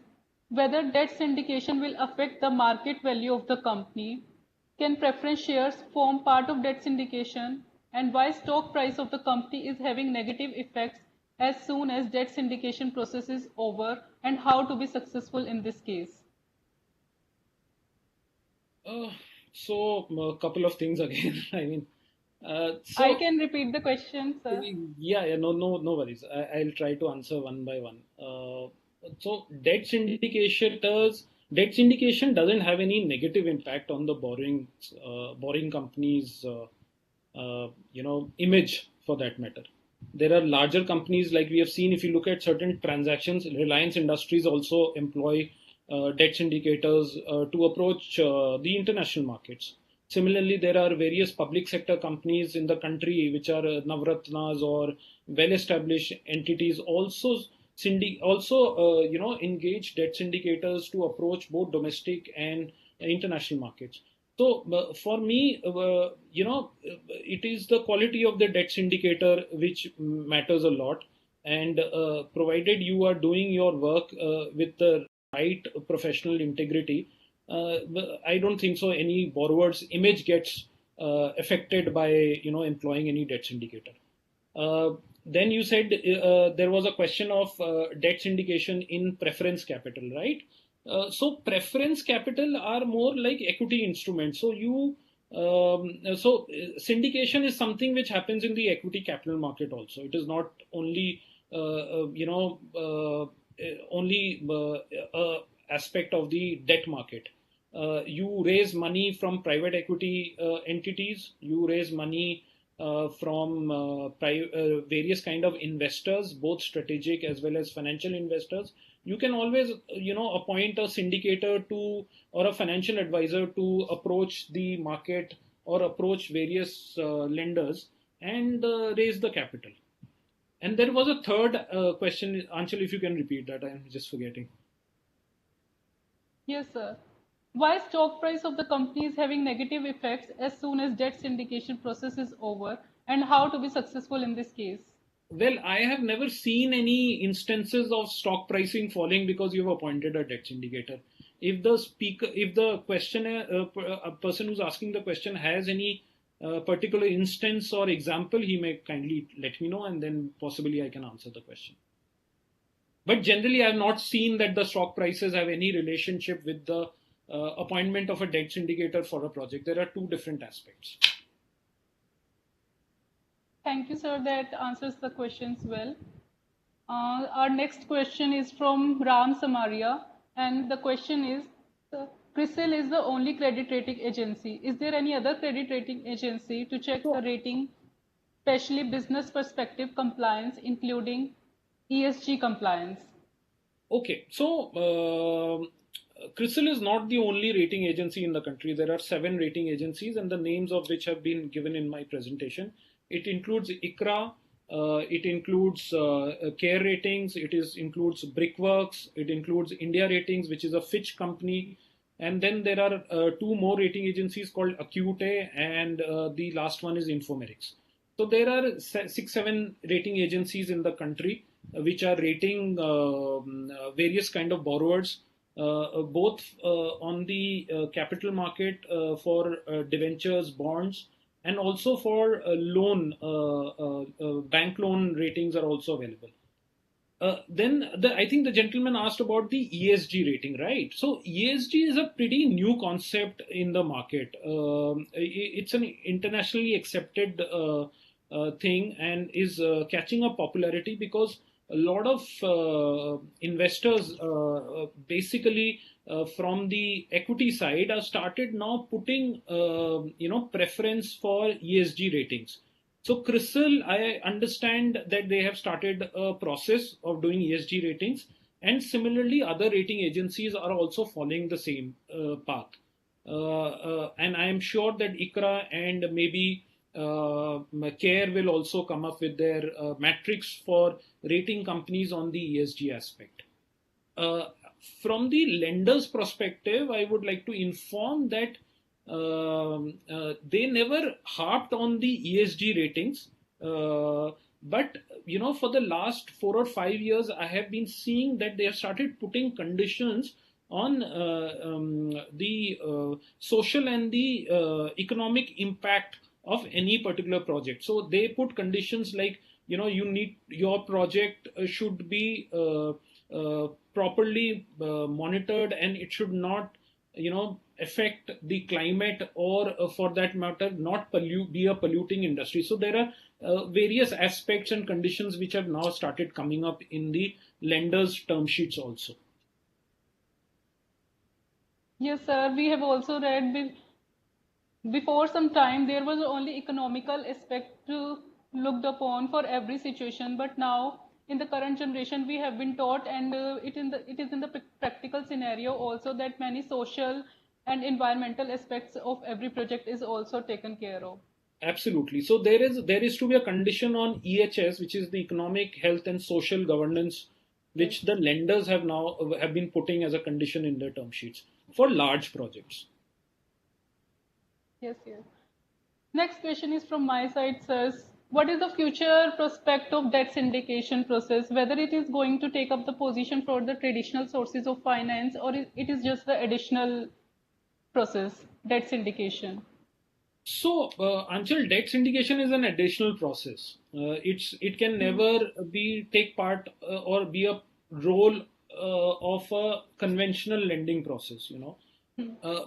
whether debt syndication will affect the market value of the company. Can preference shares form part of debt syndication, and why stock price of the company is having negative effects as soon as debt syndication process is over, and how to be successful in this case? So a couple of things again. I mean, I can repeat the question, sir. Yeah, no worries. I'll try to answer one by one. So debt syndication doesn't have any negative impact on the borrowing companies, image for that matter. There are larger companies like we have seen. If you look at certain transactions, Reliance Industries also employ debt syndicators to approach the international markets. Similarly, there are various public sector companies in the country which are Navratnas or well-established entities also engage debt syndicators to approach both domestic and international markets. So for me, it is the quality of the debt syndicator which matters a lot. And provided you are doing your work with the right professional integrity, I don't think so any borrower's image gets affected by employing any debt syndicator. Then you said there was a question of debt syndication in preference capital, right? So preference capital are more like equity instruments. So syndication is something which happens in the equity capital market also. It is not only aspect of the debt market. You raise money from private equity entities. You raise money from various kind of investors, both strategic as well as financial investors. You can always appoint a syndicator to or a financial advisor to approach the market or approach various lenders and raise the capital. And there was a third question. Anshul, if you can repeat that, I'm just forgetting. Yes, sir. Why stock price of the company is having negative effects as soon as debt syndication process is over, and how to be successful in this case? Well, I have never seen any instances of stock pricing falling because you've appointed a debt syndicator. If the questioner, a person who's asking the question has any particular instance or example, he may kindly let me know, and then possibly I can answer the question. But generally, I have not seen that the stock prices have any relationship with the appointment of a debt syndicator for a project. There are two different aspects. Thank you, sir. That answers the questions well. Our next question is from Ram Samaria, and the question is, CRISIL is the only credit rating agency. Is there any other credit rating agency to check the rating, especially business perspective compliance, including ESG compliance? Okay, so CRISIL is not the only rating agency in the country. There are 7 rating agencies, and the names of which have been given in my presentation. It includes ICRA, it includes CARE Ratings, includes Brickworks, it includes India Ratings, which is a Fitch company, and then there are 2 more rating agencies called Acute, and the last one is Infomerics. So there are 6-7 rating agencies in the country which are rating various kind of borrowers, both on the capital market for debentures, bonds, and also for bank loan ratings are also available. Then I think the gentleman asked about the ESG rating, right? So ESG is a pretty new concept in the market. It's an internationally accepted thing and is catching up popularity because a lot of investors basically from the equity side have started now putting preference for ESG ratings. So CRISIL, I understand that they have started a process of doing ESG ratings, and similarly other rating agencies are also following the same path. And I am sure that ICRA and maybe CARE will also come up with their metrics for rating companies on the ESG aspect. From the lender's perspective, I would like to inform that they never harped on the ESG ratings, but for the last 4 or 5 years, I have been seeing that they have started putting conditions on the social and the economic impact of any particular project. So they put conditions like your project should be properly monitored, and it should not affect the climate or for that matter not be a polluting industry. So there are various aspects and conditions which have now started coming up in the lenders term sheets also. Yes, sir. We have also read before some time there was only economical aspect looked upon for every situation, but now in the current generation we have been taught, and it is in the practical scenario also, that many social and environmental aspects of every project is also taken care of. Absolutely. So there is to be a condition on EHS, which is the economic, health, and social governance, which the lenders have been putting as a condition in their term sheets for large projects. Yes, yes. Next question is from my side, sirs. What is the future prospect of debt syndication process? Whether it is going to take up the position for the traditional sources of finance, or it is just the additional process, debt syndication? So, Anchal, debt syndication is an additional process. It can never take part or be a role of a conventional lending process, you know.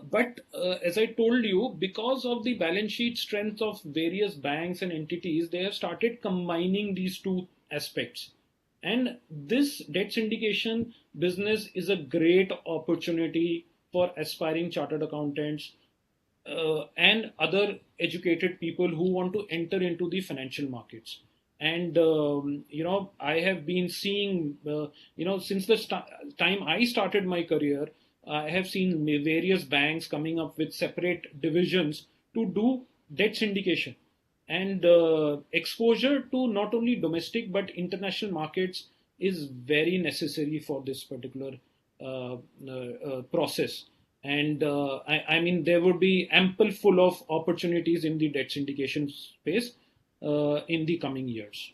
But as I told you, because of the balance sheet strength of various banks and entities, they have started combining these two aspects. And this debt syndication business is a great opportunity for aspiring chartered accountants and other educated people who want to enter into the financial markets. And I have been seeing, since the time I started my career, I have seen various banks coming up with separate divisions to do debt syndication. And exposure to not only domestic but international markets is very necessary for this particular process. And I mean, there would be ample full of opportunities in the debt syndication space in the coming years.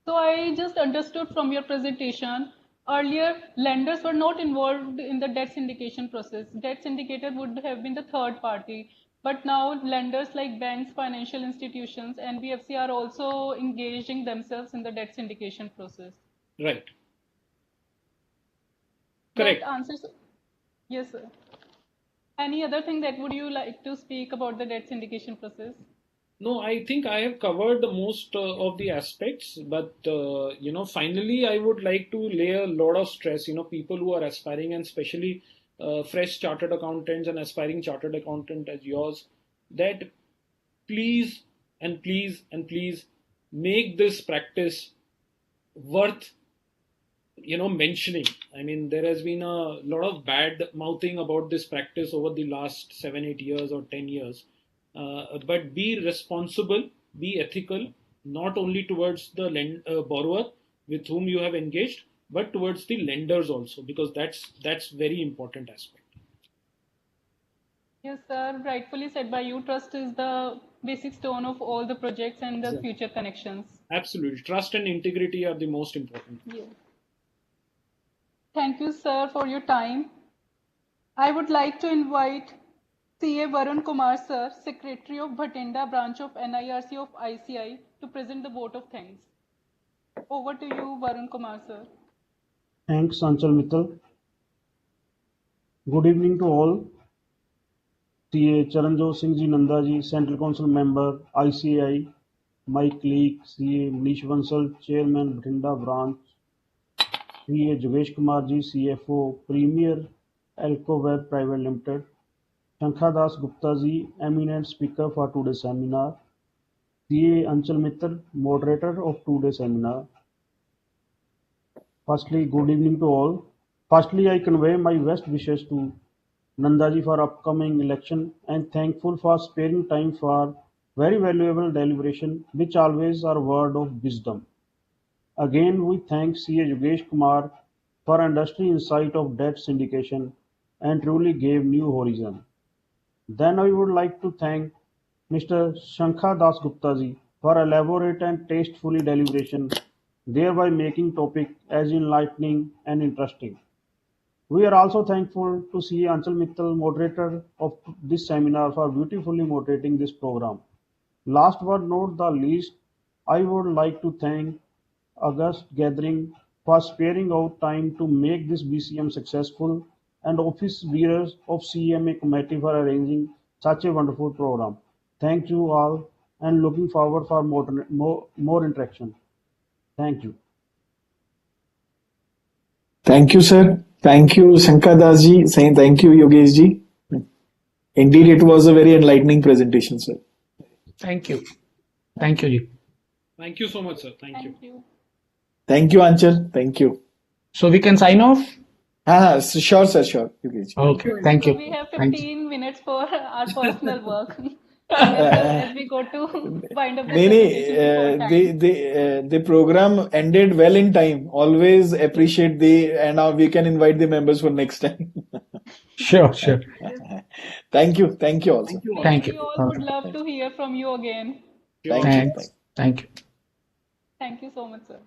So I just understood from your presentation, earlier lenders were not involved in the debt syndication process. Debt syndicator would have been the third party. But now lenders like banks, financial institutions, and NBFC are also engaging themselves in the debt syndication process. Right. Correct. That answers. Yes, sir. Any other thing that would you like to speak about the debt syndication process? No, I think I have covered most of the aspects, but finally, I would like to lay a lot of stress. People who are aspiring, and especially fresh chartered accountants and aspiring chartered accountant as yours, that please and please and please make this practice worth mentioning. I mean, there has been a lot of bad mouthing about this practice over the last 7-8 years or 10 years. But be responsible, be ethical, not only towards the borrower with whom you have engaged, but towards the lenders also, because that's very important aspect. Yes, sir. Rightfully said by you. Trust is the basic stone of all the projects and the future connections. Absolutely. Trust and integrity are the most important. Yes. Thank you, sir, for your time. I would like to invite CA Varun Kumar, sir, Secretary of Bhatinda branch of NIRC of ICAI, to present the vote of thanks. Over to you, Varun Kumar, sir. Thanks, Anchal Mittal. Good evening to all. CA Charanjot Singh Ji Nanda Ji, Central Council Member, ICAI, my colleague CA Manish Bansal, Chairman Bhatinda Branch, CA Yogesh Kumar Ji, CFO, Premier Elco Web Private Limited, Shankha Das Gupta Ji, Eminent Speaker for today's seminar, CA Anchal Mittal, Moderator of today's seminar. Firstly, good evening to all. Firstly, I convey my best wishes to Nandaji for upcoming election and thankful for sparing time for very valuable deliberation, which always are word of wisdom. Again, we thank CA Yogesh Kumar for industry insight of debt syndication and truly gave new horizon. Then I would like to thank Mr. Shankha Das Gupta ji for elaborate and tastefully deliberation, thereby making topic as enlightening and interesting. We are also thankful to CA Anchal Mittal, moderator of this seminar, for beautifully moderating this program. Last but not the least, I would like to thank August Gathering for sparing out time to make this VCM successful, and office bearers of CMA committee for arranging such a wonderful program. Thank you all, and looking forward for more interaction. Thank you. Thank you, sir. Thank you, Shankar Das ji. Saying thank you, Yogesh ji. Indeed, it was a very enlightening presentation, sir. Thank you. Thank you, Ji. Thank you so much, sir. Thank you. Thank you, Anchal. Thank you. So we can sign off. Sure, sir, sure. Yogesh. Okay, thank So you. we have Thank you. 15 minutes for our personal work. As we go to wind up the नहीं presentation before नहीं time. the program ended well in time. Always appreciate and now we can invite the members for next time. Sure, sure. Thank you also. Thank you. We all would Okay. love to hear from you again. Thank you. Thanks. Thank you. Thank you so much, sir.